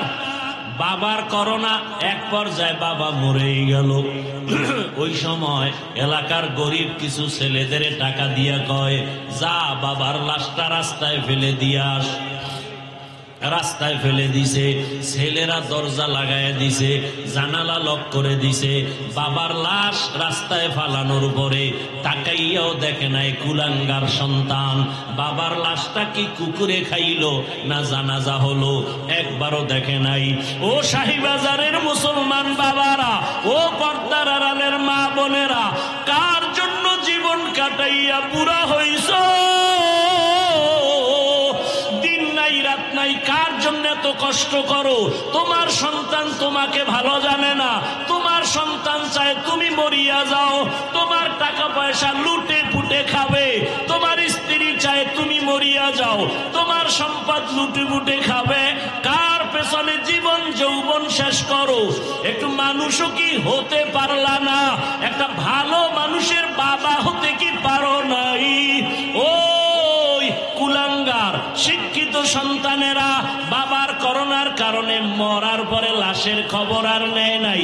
Speaker 1: বাবার করোনা, এক পর্যায়ে বাবা মরেই গেল। ওই সময় এলাকার গরিব কিছু ছেলেদের টাকা দিয়া কয়, যা বাবার লাশটা রাস্তায় ফেলে দিয়া আস। রাস্তায় ফেলে দিছে, ছেলেরা দরজা লাগায় দিছে, জানালা লক করে দিছে। বাবার লাশ রাস্তায় ফালানোর পরে তাকাইয়াও দেখে নাই কুলাঙ্গার সন্তান। বাবার লাশটা কি কুকুরে খাইলো না জানাজা হলো, একবারও দেখে নাই। ও শাহীবাজারের মুসলমান বাবারা, ও পর্দার আড়ালের মা বোনেরা, কার জন্য জীবন কাটাইয়া পুরা হইছ? কার জন্য এত কষ্ট করো? তোমার সন্তান তোমাকে ভালো জানে না, তোমার সন্তান চায় তুমি মরিয়া যাও, তোমার টাকা পয়সা লুটে পুটে খাবে, তোমার স্ত্রী চায় তুমি মরিয়া যাও, তোমার সম্পদ লুটে পুটে খাবে। কার পেছনে জীবন যৌবন শেষ করো? একটু মানুষও কি হতে পারলা না? একটা ভালো মানুষের বাবা হতে কি পারো নাই? ওই কুলাঙ্গার শিক্ষিত সন্তানেরা বাবার করোনার কারণে মরার পরে লাশের খবর আর নেয় নাই।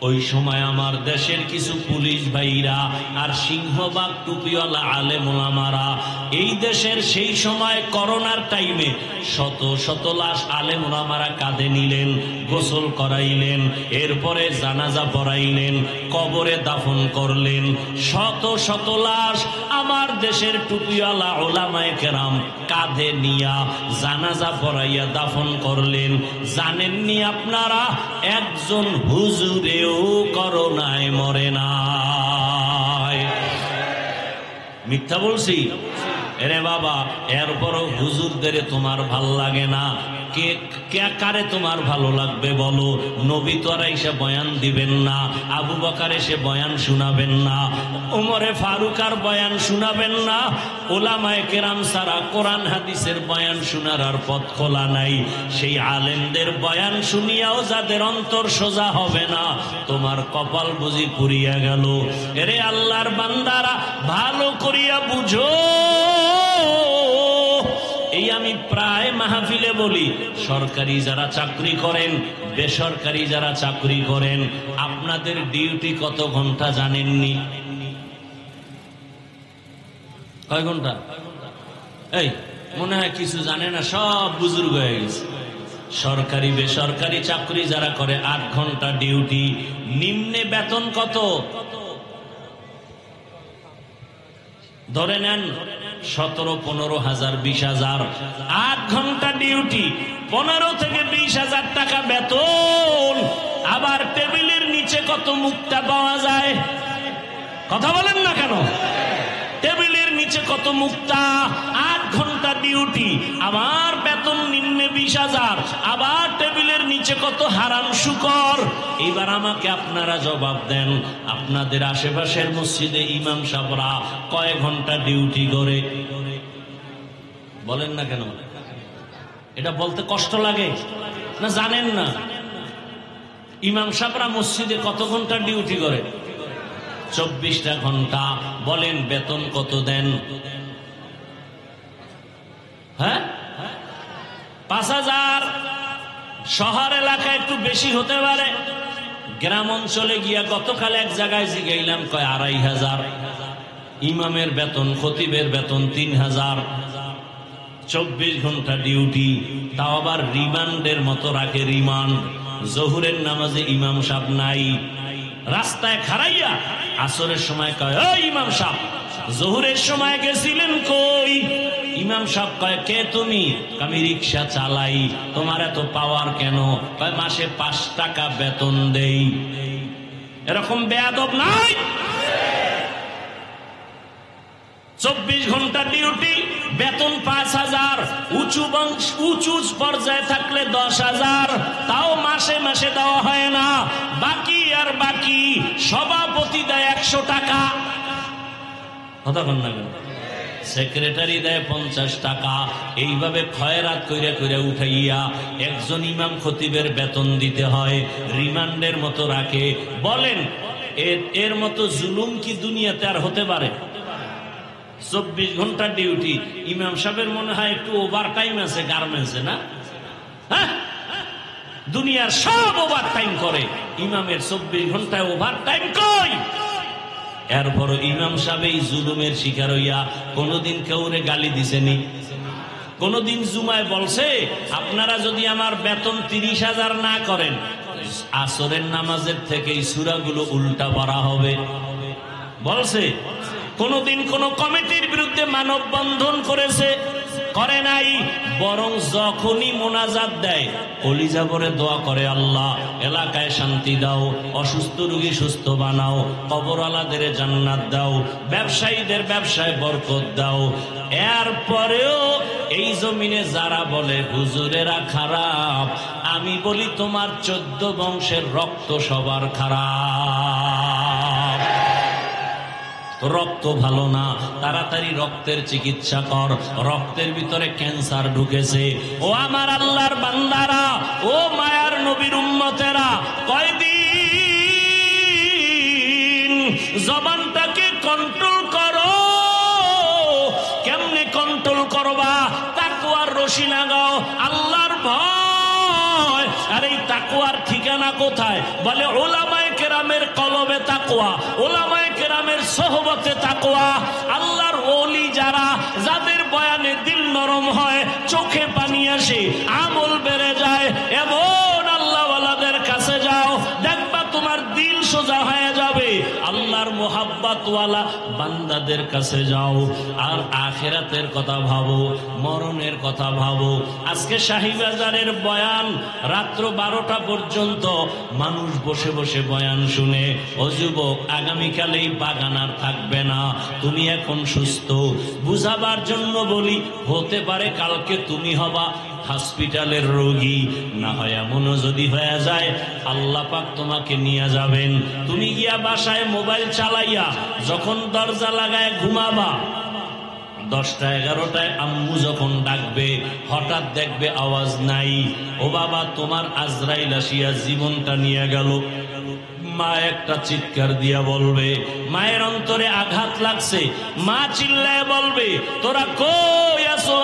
Speaker 1: ওই সময় আমার দেশের কিছু পুলিশ ভাইরা আর সিংহবাগ টুপিওয়ালা আলেম ওলামারা এই দেশের সেই সময় করোনার টাইমে শত শত লাশ আলেম ওলামারা কাঁধে নিলেন, গোসল করাইলেন, এরপরে জানাজা পড়াইলেন, কবরে দাফন করলেন। শত শত লাশ আমার দেশের টুপিওয়ালা ওলামায়ে কেরাম কাঁধে নিয়া জানাজা পড়াইয়া দাফন করলেন। জানেননি আপনারা একজন হুজুরেও করোনায় মরে নাই। মিথ্যা বলছি? এরে বাবা, এরপরও হুজুরদের তোমার ভাল লাগে না? কারে তোমার ভালো লাগবে বলো? নবী তো আর এসে বয়ান দিবেন না, আবু বকর এসে বয়ান শোনাবেন না, ওমরে ফারুক আর বয়ান শোনাবেন না। ওলামায়ে কেরাম ছাড়া কোরআন হাদিসের বয়ান শোনার আর পথ খোলা নাই। সেই আলেমদের বয়ান শুনিয়াও যাদের অন্তর সোজা হবে না, তোমার কপাল বুঝি পুড়িয়া গেল। এরে আল্লাহর বান্দারা, ভালো করিয়া বুঝো। এই আমি প্রায় মাহফিলে বলি, সরকারি যারা চাকরি করেন, বেসরকারি যারা চাকরি করেন, আপনাদের ডিউটি কত ঘন্টা জানেননি? কয় ঘন্টা? এই মনে হয় কিছু জানে না, সব বুজুর্গ হয়ে গেছে। সরকারি বেসরকারি চাকরি যারা করে 8 ঘন্টা ডিউটি। নিম্নে বেতন কত? ধরে নেন 17-15 হাজার, 20 হাজার। 8 ঘন্টা ডিউটি, 15 থেকে 20 হাজার টাকা বেতন। আবার টেবিলের নিচে কত মুক্তা পাওয়া যায়? কথা বলেন না কেন? টেবিলের নিচে কত মুক্তা? 8 ঘন্টা ডিউটি, আবার বেতন নিম্নে 20 হাজার, আবার টেবিলের নিচে কত হারাম শুকর। এবার আমাকে আপনারা জবাব দেন, আপনাদের আশেপাশের মসজিদে ইমাম সাহেবরা কয় ঘন্টা ডিউটি করে? বলেন না কেন? এটা বলতে কষ্ট লাগে না? জানেন না ইমাম সাহেবরা মসজিদে কত ঘন্টা ডিউটি করে? 24টা ঘন্টা। বলেন বেতন কত দেন? হ্যাঁ, 5000। শহর এলাকায় একটু বেশি হতে পারে, গ্রাম অঞ্চলে গিয়া গতকাল এক জায়গায় জিগাইলাম, কয় 2500। ইমামের বেতন, খতিবের বেতন 3000। 24 ঘন্টা ডিউটি, তাও আবার রিমান্ডের মতো রাখে। রিমান্ড, জোহরের নামাজে ইমাম সাহেব নাই, রাস্তায় খাড়াইয়া আসরের সময় কয়, ও ইমাম সাহেব, জোহরের সময় গেছিলেন কই? ইমাম সাহেব কয়, কে তুমি? আমি রিক্সা চালাই। তোমার এত পাওয়ার কেন? কয়, মাসে 5 টাকা বেতন দেই। এরকম বেয়াদব নাই? 24 ঘন্টা ডিউটি, বেতন 5000। উঁচু পর্যায়ে থাকলে 10,000, তাও মাসে মাসে দেওয়া হয় না। বাকি আর বাকি, সভাপতি দেয় 100 টাকা। কথা বল না কেন? সেক্রেটারি দেয় 50 টাকা। এইভাবে খয়রাত কইরা কইরা উঠাইয়া একজন ইমাম খতিবের বেতন দিতে হয়, রিমান্ডের মতো রাখে। বলেন এর মতো জুলুম কি দুনিয়াতে আর হতে পারে? 24 ঘন্টা ডিউটি। ইমাম সাহেবের মনে হয় একটু ওভার টাইম আছে গার্মেন্টসে, না? হ্যাঁ, দুনিয়ার সব ওভার টাইম করে, ইমামের 24 ঘন্টায় ওভার টাইম কই? এরপর ইমাম সাহেব এই জুলুমের শিকার হইয়া কোনদিন কেউরে গালি দিছেনি? কোনদিন জুমায় বলছে, আপনারা যদি আমার বেতন 30,000 না করেন, আসরের নামাজের থেকে এই সূরাগুলো উল্টা পড়া হবে? বলছে? কোনদিন কোন কমিটির বিরুদ্ধে মানববন্ধন করেছে? করে নাই। বরং যখনই মোনাজাত দেয়, কলিজা ভরে দোয়া করে, আল্লাহ এলাকায় শান্তি দাও, অসুস্থ রোগী সুস্থ বানাও, কবরওয়ালাদের জান্নাত দাও, ব্যবসায়ীদের ব্যবসায় বরকত দাও। এরপরেও এই জমিনে যারা বলে হুজুরেরা খারাপ, আমি বলি তোমার 14 বংশের রক্ত সবার খারাপ। রক্ত ভালো না, তাড়াতাড়ি রক্তের চিকিৎসা কর, রক্তের ভিতরে ক্যান্সার ঢুকেছে। ও আমার আল্লাহর বান্দারা, ও মায়ার নবীর উম্মতেরা, কয়দিন জবানটাকে কন্ট্রোল করো। কেমনে কন্ট্রোল করবা? তাকওয়ার রশি লাগাও, আল্লাহর ভয়। আর এই তাকওয়ার ঠিকানা কোথায়? বলে ওলামায়ে কেরামের কলবে তাকওয়া, ওলামায়ে কেরামের সোহবতে তাকওয়া, আল্লাহর ওলি যারা, যাদের বয়ানে দিল নরম হয়, চোখে পানি আসে, আমল বেড়ে যায়, এমন আল্লাহওয়ালাদের কাছে যাও, দেখবা তোমার দিল সোজা হয়ে যাবে। আল্লাহর মোহাব্বতওয়ালা বান্দাদের কাছে যাও, আর আখিরাতের কথা ভাবো, মরণের কথা ভাবো। আজকে শাহীবাজারের বয়ান রাত্র 12টা পর্যন্ত মানুষ বসে বসে বয়ান শুনে। ও যুবক, আগামীকাল এই বাগান আর থাকবে না। তুমি এখন সুস্থ, বুঝাবার জন্য বলি, হতে পারে কালকে তুমি হবা হসপিটালের রোগী, না হয় এমনও যদি হয়ে যায় আল্লাহ পাক তোমাকে নিয়ে যাবেন। তুমি গিয়া বাসায় মোবাইল চালাইয়া যখন দরজা লাগায় ঘুমাবা, 10টা 11টায় আম্মু যখন ডাকবে, হঠাৎ দেখবে আওয়াজ নাই। ও বাবা, তোমার আজরাইল আসিয়া জীবনটা নিয়ে গেল। মা একটা চিৎকার দিয়া বলবে, মায়ের অন্তরে আঘাত লাগছে, মা চিল্লায় বলবে, তোরা কই আছো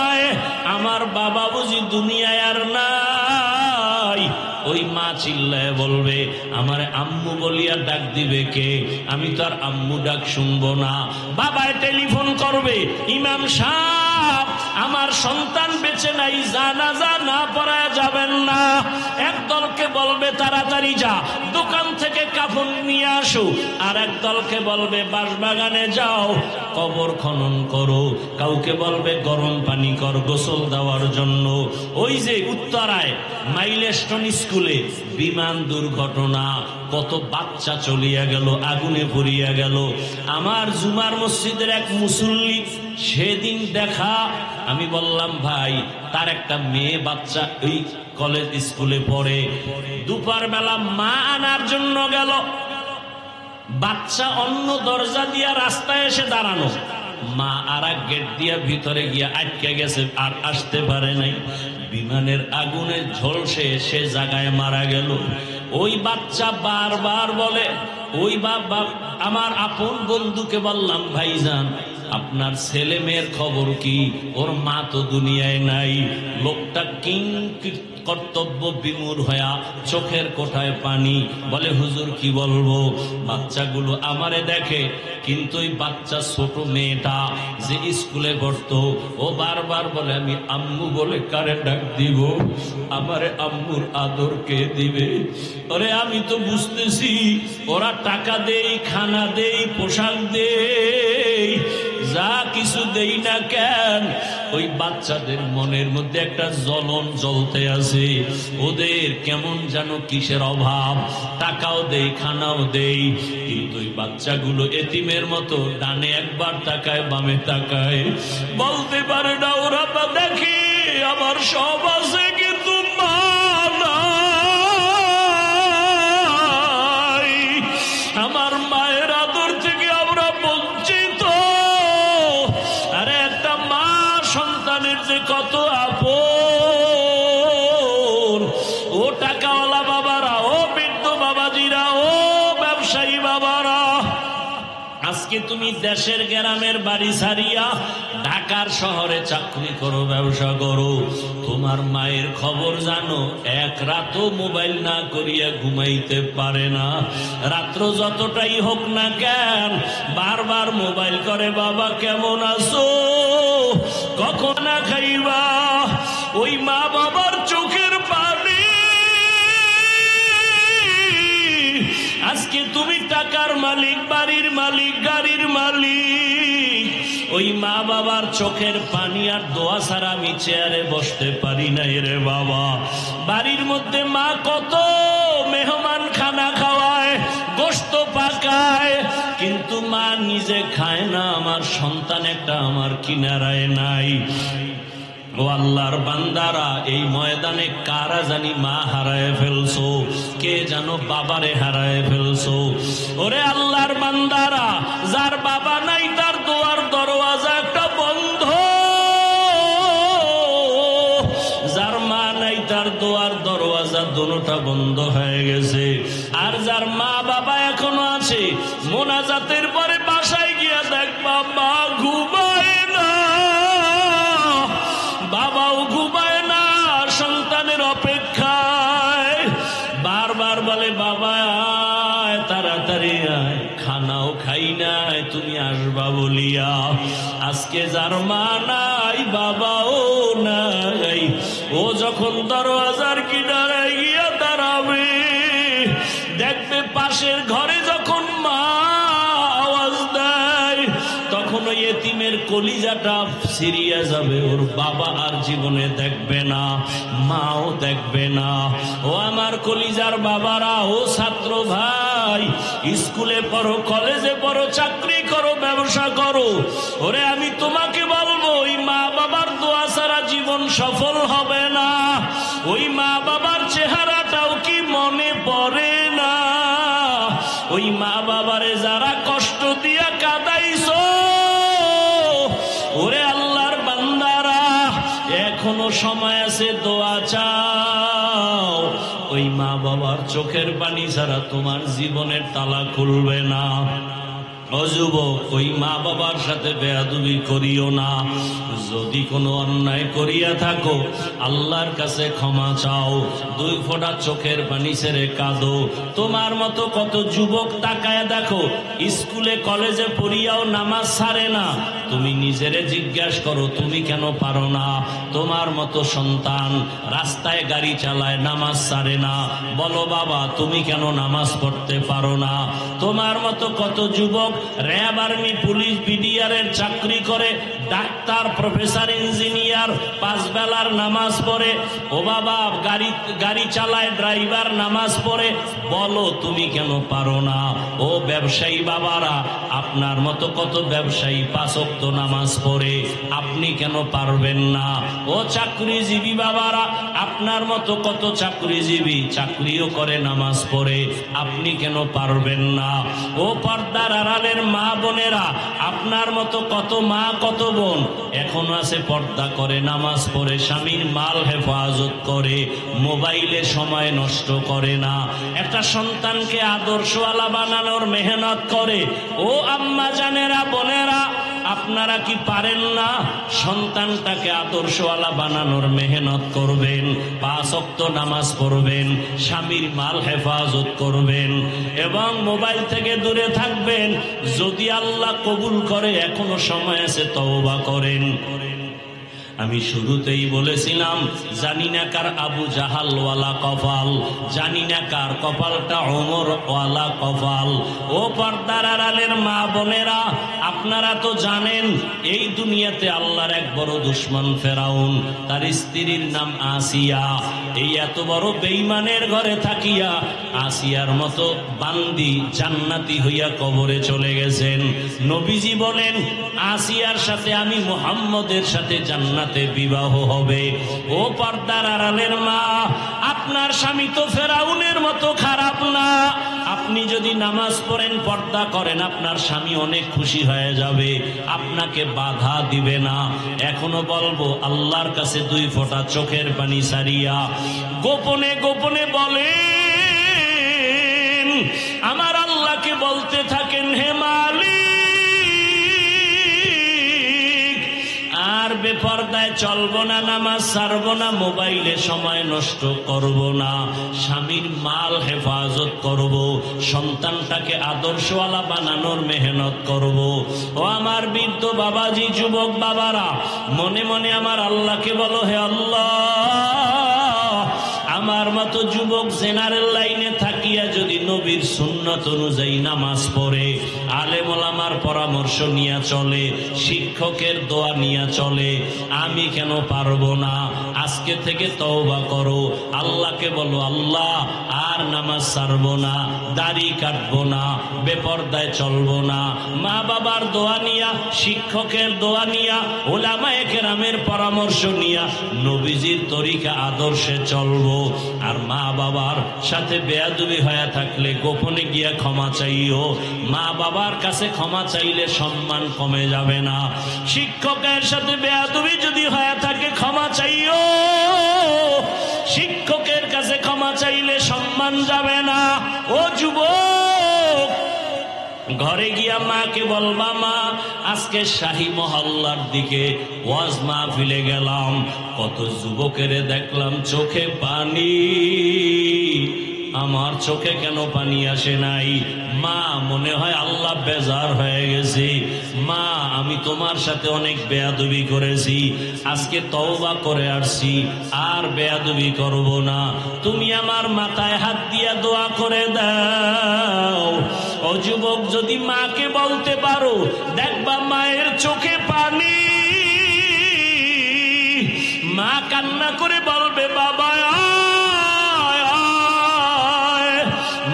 Speaker 1: আয়, আমার বাবা বুঝি দুনিয়ায় আর নাই। ওই মা চিল্লায় বলবে, আমার আম্মু বলিয়া ডাক দিবে কে? আমি তো আর আম্মু ডাক শুনবো না। বাবায় টেলিফোন করবে, ইমাম সাহেব আমার সন্তান বেঁচে নাই, জানাজা না পড়ায় যাবেন না। একদলকে বলবে তাড়াতাড়ি যা দোকান থেকে কাফন নিয়ে আসো, আর একদলকে বলবে বাঁশবাগানে যাও কবর খনন করো, কাউকে বলবে গরম পানি কর গোসল দেওয়ার জন্য। ওই যে উত্তরায় মাইলস্টোন স্কুলে বিমান দুর্ঘটনা, কত বাচ্চা চলিয়া গেল, আগুনে পুড়িয়া গেল। আমার জুমার মসজিদের এক মুসল্লি সেদিন দেখা, আমি বললাম ভাই, তার একটা মেয়ে বাচ্চা ওই কলেজ স্কুলে পড়ে, দুপুর বেলা মা আনার জন্য গেল, বাচ্চা অন্য দরজা দিয়া রাস্তায় এসে দাঁড়ানো, মা আর এক গেট দিয়া ভিতরে গিয়া আটকে গেছে, আর আসতে পারে নাই। বিমানের আগুনে ঝলসে সে জায়গায় মারা গেল। ওই বাচ্চা বারবার বলে, ওই বাবা, আমার আপন বন্ধুকে বললাম, ভাইজান আপনার ছেলে মেয়ের খবর কি? ওর মা তো দুনিয়ায় নাই। লোকটা কর্তব্য বিমূঢ় হইয়া চোখের কোঠায় পানি, বলে হুজুর কি বলবো, বাচ্চাগুলো আমারে দেখে, কিন্তু ওই বাচ্চা ছোট মেয়েটা যে স্কুলে পড়তো, ও বারবার বলে আমি আম্মু বলে কারে ডাক দিব, আমারে আম্মুর আদর কে দিবে? ওরে আমি তো বুঝতেছি ওরা টাকা দেই, খানা দেই, পোশাক দেই, যা কিছু দেই না কেন, ওই বাচ্চাদের মনের মধ্যে একটা জ্বলন জ্বলতে আছে। ওদের কেমন যেন কিসের অভাব, টাকাও দেই, খানাও দেই, কিন্তু ওই বাচ্চাগুলো এতিমের মতো ডানে একবার তাকায়, বামে তাকায়, বলতে পারে না ওরা দেখি আমার সব আছে কিন্তু মা নাই। আমার মায়ের আদর থেকে আমরা বঞ্চিত। আরে একটা মা সন্তানের যে কত আপন, ও টাকাওয়ালা বাবারা, ও বৃদ্ধ বাবাজিরা, ও ব্যবসায়ী বাবারা, আজকে তুমি দেশের গ্রামের বাড়ি ছাড়িয়া ঢাকার শহরে চাকরি করো, ব্যবসা করো, তোমার মায়ের খবর জানো? এক রাতও মোবাইল না করিয়া ঘুমাইতে পারে না। রাত্র যতটাই হোক না কেন বারবার মোবাইল করে, বাবা কেমন আছো, কখন না খাইবা? ওই মা বাবার চোখের পানি। আজকে তুমি টাকার মালিক, বাড়ির মালিক, গাড়ির মালিক, ওই মা বাবার চোখের পানি আর দোয়া ছাড়া আমি চেয়ারে বসতে পারি না রে বাবা। বাড়ির মধ্যে মা কত মেহমান খানা খাওয়ায়, গোশত পাকায়, কিন্তু মা নিজে খায় না। আমার সন্তান একটা আমার কিনারায় নাই। ও আল্লাহর বান্দারা, এই ময়দানে কারা জানি মা হারায় ফেলছো, কে জানো বাবারে হারায় ফেলছো। ওরে আল্লাহর বান্দারা, যার বাবা নাই তার দোয়ার দরওয়াজা একটা বন্ধ, যার মা নাই তার দোয়ার দরওয়াজা দুটোটা বন্ধ হয়ে গেছে। আর যার মা বাবা এখনো আছে, মোনাজাতের পরে বাসায় গিয়া দেখবা মা ঘুমায় না, বাবাও ঘুমায় না, সন্তানের অপেক্ষায়। বারবার বলে বাবা আসবা বলিয়া। আজকে যার মা নাই বাবাও নাই, ও যখন দরওয়াজার কিনারে গিয়া দাঁড়াবে, দেখবে পাশের ঘরে যখন মা আওয়াজ দেয়, তখন ওই এতিমের কলিজাটা ছিঁড়িয়া যাবে। ওর বাবা আর জীবনে দেখবে না, মাও দেখবে না। ও আমার কলিজার বাবারা, ও ছাত্র ভাই, স্কুলে পড়ো, কলেজে পড়ো, চাকরি করো, ব্যবসা করো, ওরে আমি তোমাকে বলবো, ওই মা বাবার দোয়া ছাড়া জীবন সফল হবে না। ওই মা বাবার চেহারাটাও কি মনে পড়ে না? ওই মা বাবারে যারা কষ্ট দিয়া কাঁদাইছো, ওরে আল্লাহর বান্দারা, এখনো সময় আছে, দোয়া চাও। ওই মা বাবার চোখের পানি ছাড়া তোমার জীবনের তালা খুলবে না। ও যুবক, ওই মা বাবার সাথে বেয়াদবি করিও না। যদি কোনো অন্যায় করিয়া থাকো, আল্লাহর কাছে ক্ষমা চাও, 2 ফোঁটা চোখের পানি ছেড়ে কাঁদো। তোমার মতো কত যুবক তাকায় দেখো, স্কুলে কলেজে পড়িয়াও নামাজ ছাড়ে না। তুমি নিজেরে জিজ্ঞাসা করো, তুমি কেন পারো না? তোমার মতো সন্তান রাস্তায় গাড়ি চালায়, নামাজ ছাড়ে না, বলো বাবা তুমি কেন নামাজ পড়তে পারো না? তোমার মতো কত যুবক র্যাব, আর্মি, পুলিশ, বিডিআরের চাকরি করে, ডাক্তার, প্রফেসর, ইঞ্জিনিয়ার, 5 বেলার নামাজ পড়ে। ও বাবা গাড়ি চালায়, ড্রাইভার, নামাজ পড়ে, বলো তুমি কেন পারো না? ও ব্যবসায়ী বাবারা, আপনার মতো কত ব্যবসায়ী 5 ওয়াক্ত নামাজ পড়ে, আপনি কেন পারবেন না? ও চাকরিজীবী বাবারা, আপনার মতো কত চাকরিজীবী চাকরিও করে, নামাজ পড়ে, আপনি কেন পারবেন না? ও পর্দার আড়ালের মা বোনেরা, আপনার মতো কত মা কত বোন এখনো আছে, পর্দা করে, নামাজ পড়ে, স্বামীর মাল হেফাজত করে, মোবাইলে সময় নষ্ট করে না, একটা সন্তানকে আদর্শওয়ালা বানানোর মেহনত করে। ও আম্মা জানেরা, বোনেরা, আপনারা কি পারেন না? সন্তানটাকে আদর্শওয়ালা বানানোর মেহনত করবেন, 5 ওয়াক্ত নামাজ পড়বেন, স্বামীর মাল হেফাজত করবেন এবং মোবাইল থেকে দূরে থাকবেন। যদি আল্লাহ কবুল করে, এখনো সময় আছে, তওবা করেন। আমি শুরুতেই বলেছিলাম, জানি না কার আবু জাহাল ওয়ালা কপাল, জানি না কার কপালটা ওমর ওয়ালা কপাল। ও পর্দার আড়ালের মা বোনেরা, আপনারা তো জানেন এই দুনিয়াতে আল্লাহর এক বড় দুশমন ফেরাউন, তার স্ত্রীর নাম আসিয়া। এই এত বড় বেঈমানের ঘরে থাকিয়া আসিয়ার মতো বান্দি জান্নাতি হইয়া কবরে চলে গেছেন। নবীজি বলেন, আসিয়ার সাথে আমি মুহাম্মদের সাথে জান্নাতে বিবাহ হবে। ও পর্দার আড়ালের মা, আপনার স্বামী তো ফেরাউনের মতো খারাপ না। আপনি যদি নামাজ পড়েন, পর্দা করেন, আপনার স্বামী অনেক খুশি হয়ে যাবে, আপনাকে বাধা দিবে না। এখনো বলবো, আল্লাহর কাছে 2 ফোঁটা চোখের পানি ছাড়িয়া গোপনে গোপনে বলেন, আমার আল্লাহকে বলতে থাকেন, হে মালিক, আর বেপরদায় চলবো না, নামাজ ছাড়বো না, মোবাইলে সময় নষ্ট করব না, স্বামীর মাল হেফাজত করব, সন্তানটাকে আদর্শওয়ালা বানানোর মেহনত করব। ও আমার বৃদ্ধ বাবাজি, যুবক বাবারা, মনে মনে আমার আল্লাহকে বলো, হে আল্লাহ, আমার মতো যুবক জেনারেল লাইনে থাকিয়া যদি নবীর সুন্নত অনুযায়ী নামাজ পড়ে, আলেম ওলামার পরামর্শ নিয়ে চলে, শিক্ষকের দোয়া নিয়ে চলে, আমি কেন পারবো না? আজকে থেকে তওবা করো, আল্লাহকে বলো, আল্লাহ আর নামাজ ছাড়বো না, দাড়ি কাটবো না, বেপরদায় চলবো না, মা বাবার দোয়া নিয়া, শিক্ষকের দোয়া নিয়া, ওলামায়ে কেরামের পরামর্শ নিয়া নবীজির তরিকা আদর্শে চলবো। আর মা বাবার সাথে বেয়াদবি হয়ে থাকলে গোপনে গিয়া ক্ষমা চাইও। মা বাবার কাছে ক্ষমা চাইলে সম্মান কমে যাবে না। শিক্ষকের সাথে বেয়াদবি যদি হয়ে থাকে, ক্ষমা চাইও। শিক্ষকের কাছে ক্ষমা চাইলে সম্মান যাবে না। ও যুবক, ঘরে গিয়া মাকে বলবা, মা আজকে শাহী মহল্লার দিকে ওয়াজ মাহফিলে গেলাম, কত যুবকের দেখলাম চোখে পানি, আমার চোখে কেন পানি আসে নাই? মা, মনে হয় আল্লাহ বেজার হয়ে গেছে। মা, আমি তোমার সাথে অনেক বেয়াদবি করেছি, আজকে তওবা করে আসছি, আর বেয়াদবি করব না। তুমি আমার মাথায় হাত দিয়া দোয়া করে দাও। ও যুবক, যদি মাকে বলতে পারো, দেখবা মায়ের চোখে পানি। মা কান্না করে বলবে, বাবা আয় আয়।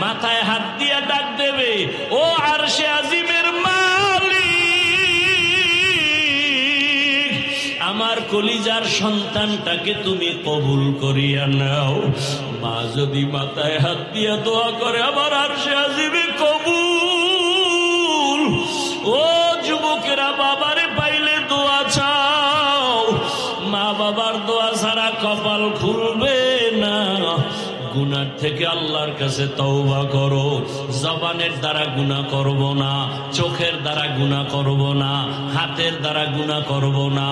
Speaker 1: মাথায় হাত দিয়া ডাক দেবে, ও আরশে আজিমের মালিক, আমার কলিজার সন্তানটাকে তুমি কবুল করিয়া নাও। মা যদি মাথায় হাত দিয়া দোয়া করে, আমার আরশে আজিমে কবুল। ও যুবকেরা, বাবারে পাইলে দোয়া চাও। মা বাবার দোয়া ছাড়া কপাল খুলবে না। গুনার থেকে আল্লাহর কাছে তওবা করো। জবানের দ্বারা গুনাহ করব না, চোখের দ্বারা গুনাহ করব না, হাতের দ্বারা গুনাহ করব না।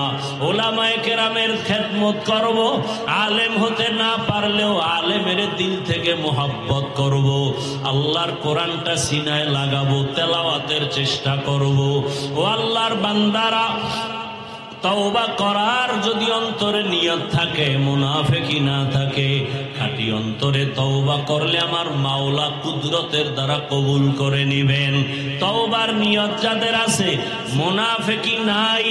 Speaker 1: ওলামায়ে কেরামের খেদমত করব। আলেম হতে না পারলেও আলেমের দিল থেকে মোহাব্বত করব। আল্লাহর কোরআনটা সিনায় লাগাবো, তেলাওয়াতের চেষ্টা করব। ও আল্লাহর বান্দারা, তওবা করার যদি অন্তরে নিয়ত থাকে, মুনাফিকি না থাকে, খাঁটি অন্তরে তওবা করলে আমার মাওলা কুদরতের দ্বারা কবুল করে নিবেন। তওবার নিয়ত যাদের আছে, মুনাফিকি নাই,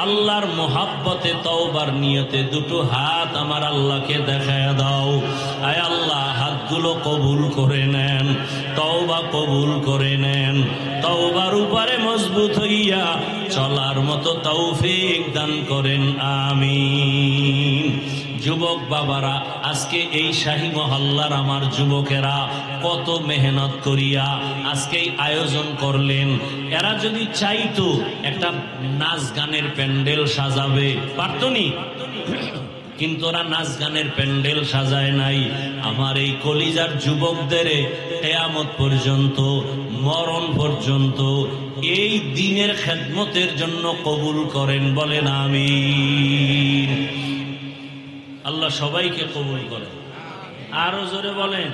Speaker 1: আল্লাহর মোহাব্বতে তওবার নিয়তে দুটো হাত আমার আল্লাহকে দেখায় দাও। আয় আল্লাহ, হাতগুলো কবুল করে নেন, তওবা কবুল করে নেন। তওবার উপরে মজবুত হইয়া চলার মতো তৌফিক দান করেন, আমিন। যুবক বাবারা, আজকে এই শাহী মহল্লার আমার যুবকেরা কত মেহনত করিয়া আজকে আয়োজন করলেন। এরা যদি চাইতো একটা নাচ গানের প্যান্ডেল সাজাবে, পারতনি, কিন্তু ওরা নাচ গানের প্যান্ডেল সাজায় নাই। আমার এই কলিজার যুবকদের কিয়ামত পর্যন্ত, মরণ পর্যন্ত এই দিনের খেদমতের জন্য কবুল করেন, বলেন আমিন। আল্লাহ সবাইকে কবুল করেন, আরো জোরে বলেন।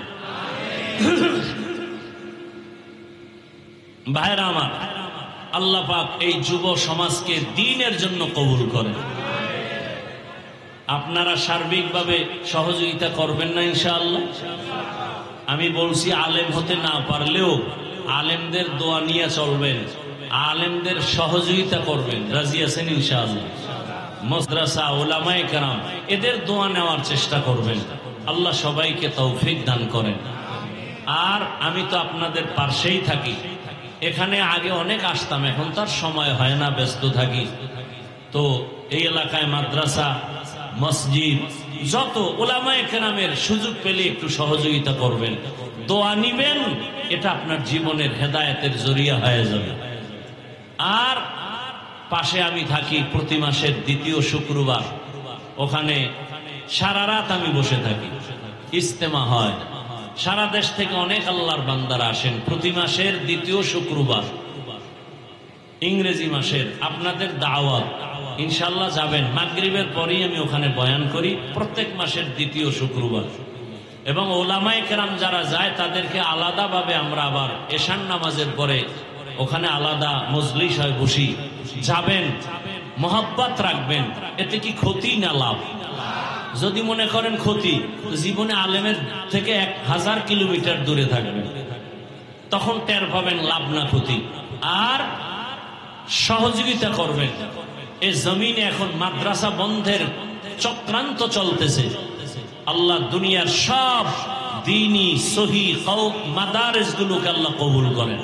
Speaker 1: ভাইরা আমার, আল্লাহ পাক এই যুব সমাজকে দ্বীনের জন্য কবুল করেন। আপনারা সার্বিকভাবে সহযোগিতা করবেন না ইনশাআল্লাহ? আমি বলছি, আলেম হতে না পারলেও আলেমদের দোয়া নিয়ে চলবেন, আলেমদের সহযোগিতা করবেন। রাজি আছেন ইনশাআল্লাহ? মাদ্রাসা, উলামায়ে কেরাম, এদের দোয়া নেওয়ার চেষ্টা করবেন। আল্লাহ সবাইকে তৌফিক দান করেন। আর আমি তো আপনাদের পাশেই থাকি। এখানে আগে অনেক আসতাম, এখন তার সময় হয় না, ব্যস্ত থাকি। তো এই এলাকায় মাদ্রাসা, মসজিদ, যত উলামায়ে কেরামের সুযোগ পেলে একটু সহযোগিতা করবেন, দোয়া নিবেন। এটা আপনার জীবনের হেদায়েতের জরিয়া হয়ে যাবে। আর পাশে আমি থাকি প্রতি মাসের দ্বিতীয় শুক্রবার, ওখানে সারা রাত আমি বসে থাকি, ইজতেমা হয়। সারা দেশ থেকে অনেক আল্লাহর বান্দারা আসেন প্রতি মাসের দ্বিতীয় শুক্রবার, ইংরেজি মাসের। আপনাদের দাওয়াত, ইনশাল্লাহ যাবেন। মাগরিবের পরেই আমি ওখানে বয়ান করি প্রত্যেক মাসের দ্বিতীয় শুক্রবার। এবং ওলামায়ে কেরাম যারা যায় তাদেরকে আলাদাভাবে আমরা আবার এশার নামাজের পরে ওখানে আলাদা মজলিস হয়, বসি। যাবেন, মোহাব্বত রাখবেন। এতে কি ক্ষতি না লাভ? যদি মনে করেন ক্ষতি, জীবনে আলেমের থেকে 1000 কিলোমিটার দূরে থাকবেন, তখন টের পাবেন লাভ না ক্ষতি। আর সহযোগিতা করবেন। এই জমিনে এখন মাদ্রাসা বন্ধের চক্রান্ত চলতেছে। আল্লাহ দুনিয়ার সব দ্বীনি সহি মাদারেস গুলোকে আল্লাহ কবুল করেন।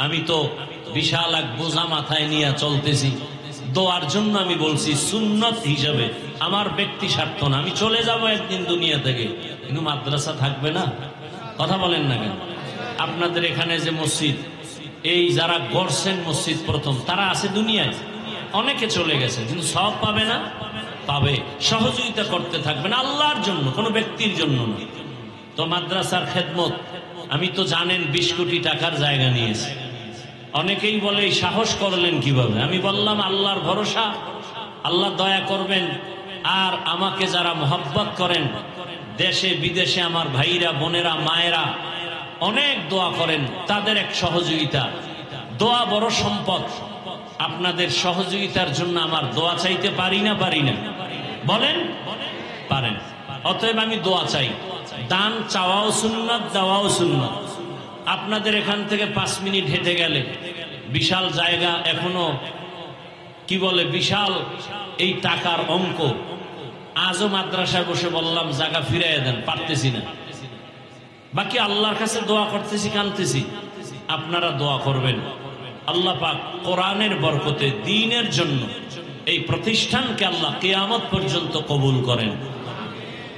Speaker 1: আমি তো বিশাল এক বোঝা মাথায় নিয়ে চলতেছি। দোয়ার জন্য আমি বলছি, সুন্নত হিসাবে, আমার ব্যক্তি স্বার্থ না। আমি চলে যাব একদিন দুনিয়া থেকে, কিন্তু মাদ্রাসা থাকবে না। কথা বলেন না কেন? আপনাদের এখানে যে মসজিদ, এই যারা গড়ছেন মসজিদ প্রথম, তারা আছে দুনিয়ায়, অনেকে চলে গেছে, কিন্তু সব পাবে না? পাবে। সহযোগিতা করতে থাকবেন আল্লাহর জন্য, কোনো ব্যক্তির জন্য না। তো মাদ্রাসার খেদমত, আমি তো জানেন 20 কোটি টাকার জায়গা নিয়েছি। অনেকেই বলে এই সাহস করলেন কিভাবে? আমি বললাম, আল্লাহর ভরসা, আল্লাহ দয়া করবেন। আর আমাকে যারা মহব্বত করেন, দেশে বিদেশে আমার ভাইরা বোনেরা মায়েরা অনেক দোয়া করেন, তাদের এক সহযোগিতা। দোয়া বড় সম্পদ। আপনাদের সহযোগিতার জন্য আমার দোয়া চাইতে পারি না বলেন? পারেন। অতএব আমি দোয়া চাই। দান চাওয়াও সুন্নাত, দেওয়াও সুন্নাত। আপনাদের এখান থেকে 5 মিনিট হেঁটে গেলে বিশাল জায়গা, এখনো কি বলে বিশাল এই টাকার অঙ্ক। আজও মাদ্রাসায় বসে বললাম জায়গা ফিরাইয়া দেন, পারতেছি না। বাকি আল্লাহর কাছে দোয়া করতেছি, কাঁদতেছি। আপনারা দোয়া করবেন আল্লাহ পাক কোরআনের বরকতে দ্বীনের জন্য এই প্রতিষ্ঠানকে আল্লাহ কিয়ামত পর্যন্ত কবুল করেন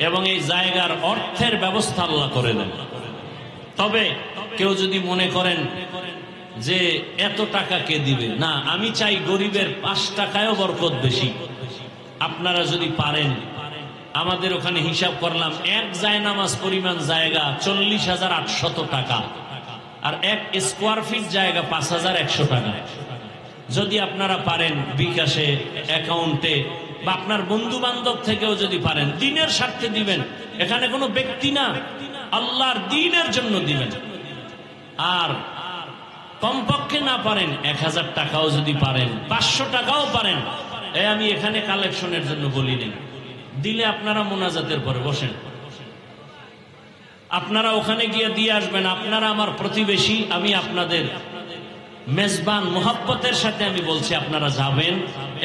Speaker 1: এবং এই জায়গার অর্থের ব্যবস্থা আল্লাহ করে দেন। তবে কেউ যদি মনে করেন যে এত টাকা কে দিবে, না, আমি চাই গরিবের 5 টাকায়ও বরকত বেশি। আপনারা যদি পারেন, আমাদের ওখানে হিসাব করলাম এক জায়নামাজ পরিমাণ জায়গা 40,800 টাকা, আর 1 স্কোয়ার ফিট জায়গা 5,100 টাকা। যদি আপনারা পারেন বিকাশে, অ্যাকাউন্টে বা আপনার বন্ধু বান্ধব থেকেও যদি পারেন, দ্বীনের স্বার্থে দিবেন। এখানে কোনো ব্যক্তি না, আল্লাহর দ্বীনের জন্য দিবেন। আর কমপক্ষে না পারেন 1000 টাকাও যদি পারেন, 500 টাকাও পারেন, আমি এখানে কালেকশনের জন্য বলি নেই, দিলে আপনারা মোনাজাতের পরে বসেন, আপনারা ওখানে গিয়ে দিয়ে আসবেন। আপনারা আমার প্রতিবেশী, আমি আপনাদের মেজবান, মোহাব্বতের সাথে আমি বলছি আপনারা যাবেন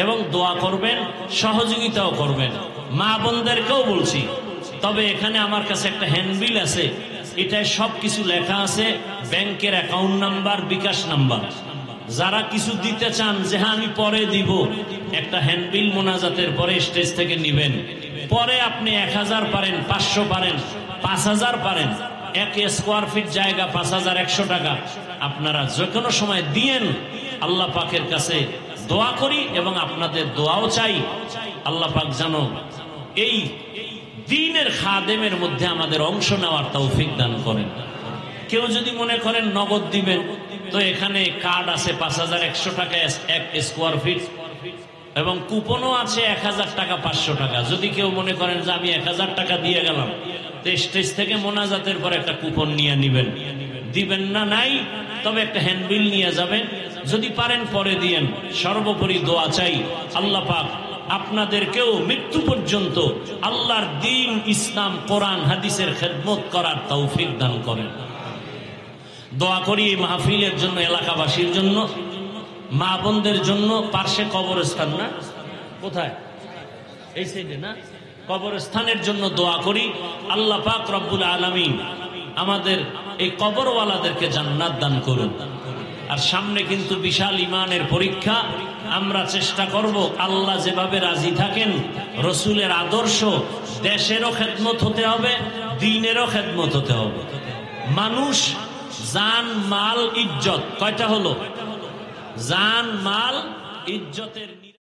Speaker 1: এবং দোয়া করবেন, সহযোগিতাও করবেন। মা বোনদেরকেও বলছি। তবে এখানে আমার কাছে একটা হ্যান্ডবিল আছে, এটায় সবকিছু লেখা আছে, ব্যাংকের অ্যাকাউন্ট নাম্বার, বিকাশ নাম্বার। যারা কিছু দিতে চান যে হ্যাঁ আমি পরে দিব, একটা হ্যান্ডবিল মোনাজাতের পরে স্টেজ থেকে নিবেন। পরে আপনি 1000 পারেন, 500 পারেন, 5000 পারেন, 1 স্কোয়ার ফিট জায়গা 5,100 টাকা আপনারা যে কোনো সময় দিয়েন। আল্লাহ পাকের কাছে দোয়া করি এবং আপনাদের দোয়াও চাই। আল্লাহ পাক যেন এই দ্বীনের খাদেমের মধ্যে আমাদের অংশ নেওয়ার তৌফিক দান করেন। কেউ যদি মনে করেন নগদ দিবেন, তো এখানে কার্ড আছে 5,100 টাকা 1 স্কোয়ার ফিট, এবং কুপনও আছে 1000 টাকা, 500 টাকা। যদি কেউ মনে করেন যে আমি 1000 টাকা দিয়ে গেলাম, তো স্টেজ থেকে মোনাজাতের পর একটা কুপন নিয়ে নিবেন। দিবেন না নাই, তবে একটা হ্যান্ডবিল নিয়ে যাবেন। যদি পারেন পরে দিয়েন। সর্বোপরি দোয়া চাই আল্লাহ পাক আপনাদেরকেও মৃত্যু পর্যন্ত আল্লাহর দ্বীন, ইসলাম, কোরআন, হাদিসের খেদমত করার তৌফিক দান করেন। দোয়া করি এই মাহফিলের জন্য, এলাকাবাসীর জন্য, মা বোনদের জন্য। পার্শ্বে কবরস্থান না, কোথায়? এই সাইডে না, কবরস্থানের জন্য দোয়া করি। আল্লাহ পাক রব্বুল আলামিন আমাদের এই কবরওয়ালাদেরকে জান্নাত দান করুন। আর সামনে কিন্তু বিশাল ইমানের পরীক্ষা। আমরা চেষ্টা করব আল্লাহ যেভাবে রাজি থাকেন, রসুলের আদর্শ, দেশেরও খেদমত হতে হবে, দ্বীনেরও খেদমত হতে হবে। মানুষ, জান, মাল, ইজ্জত, কয়টা হলো? জান, মাল, ইজ্জতের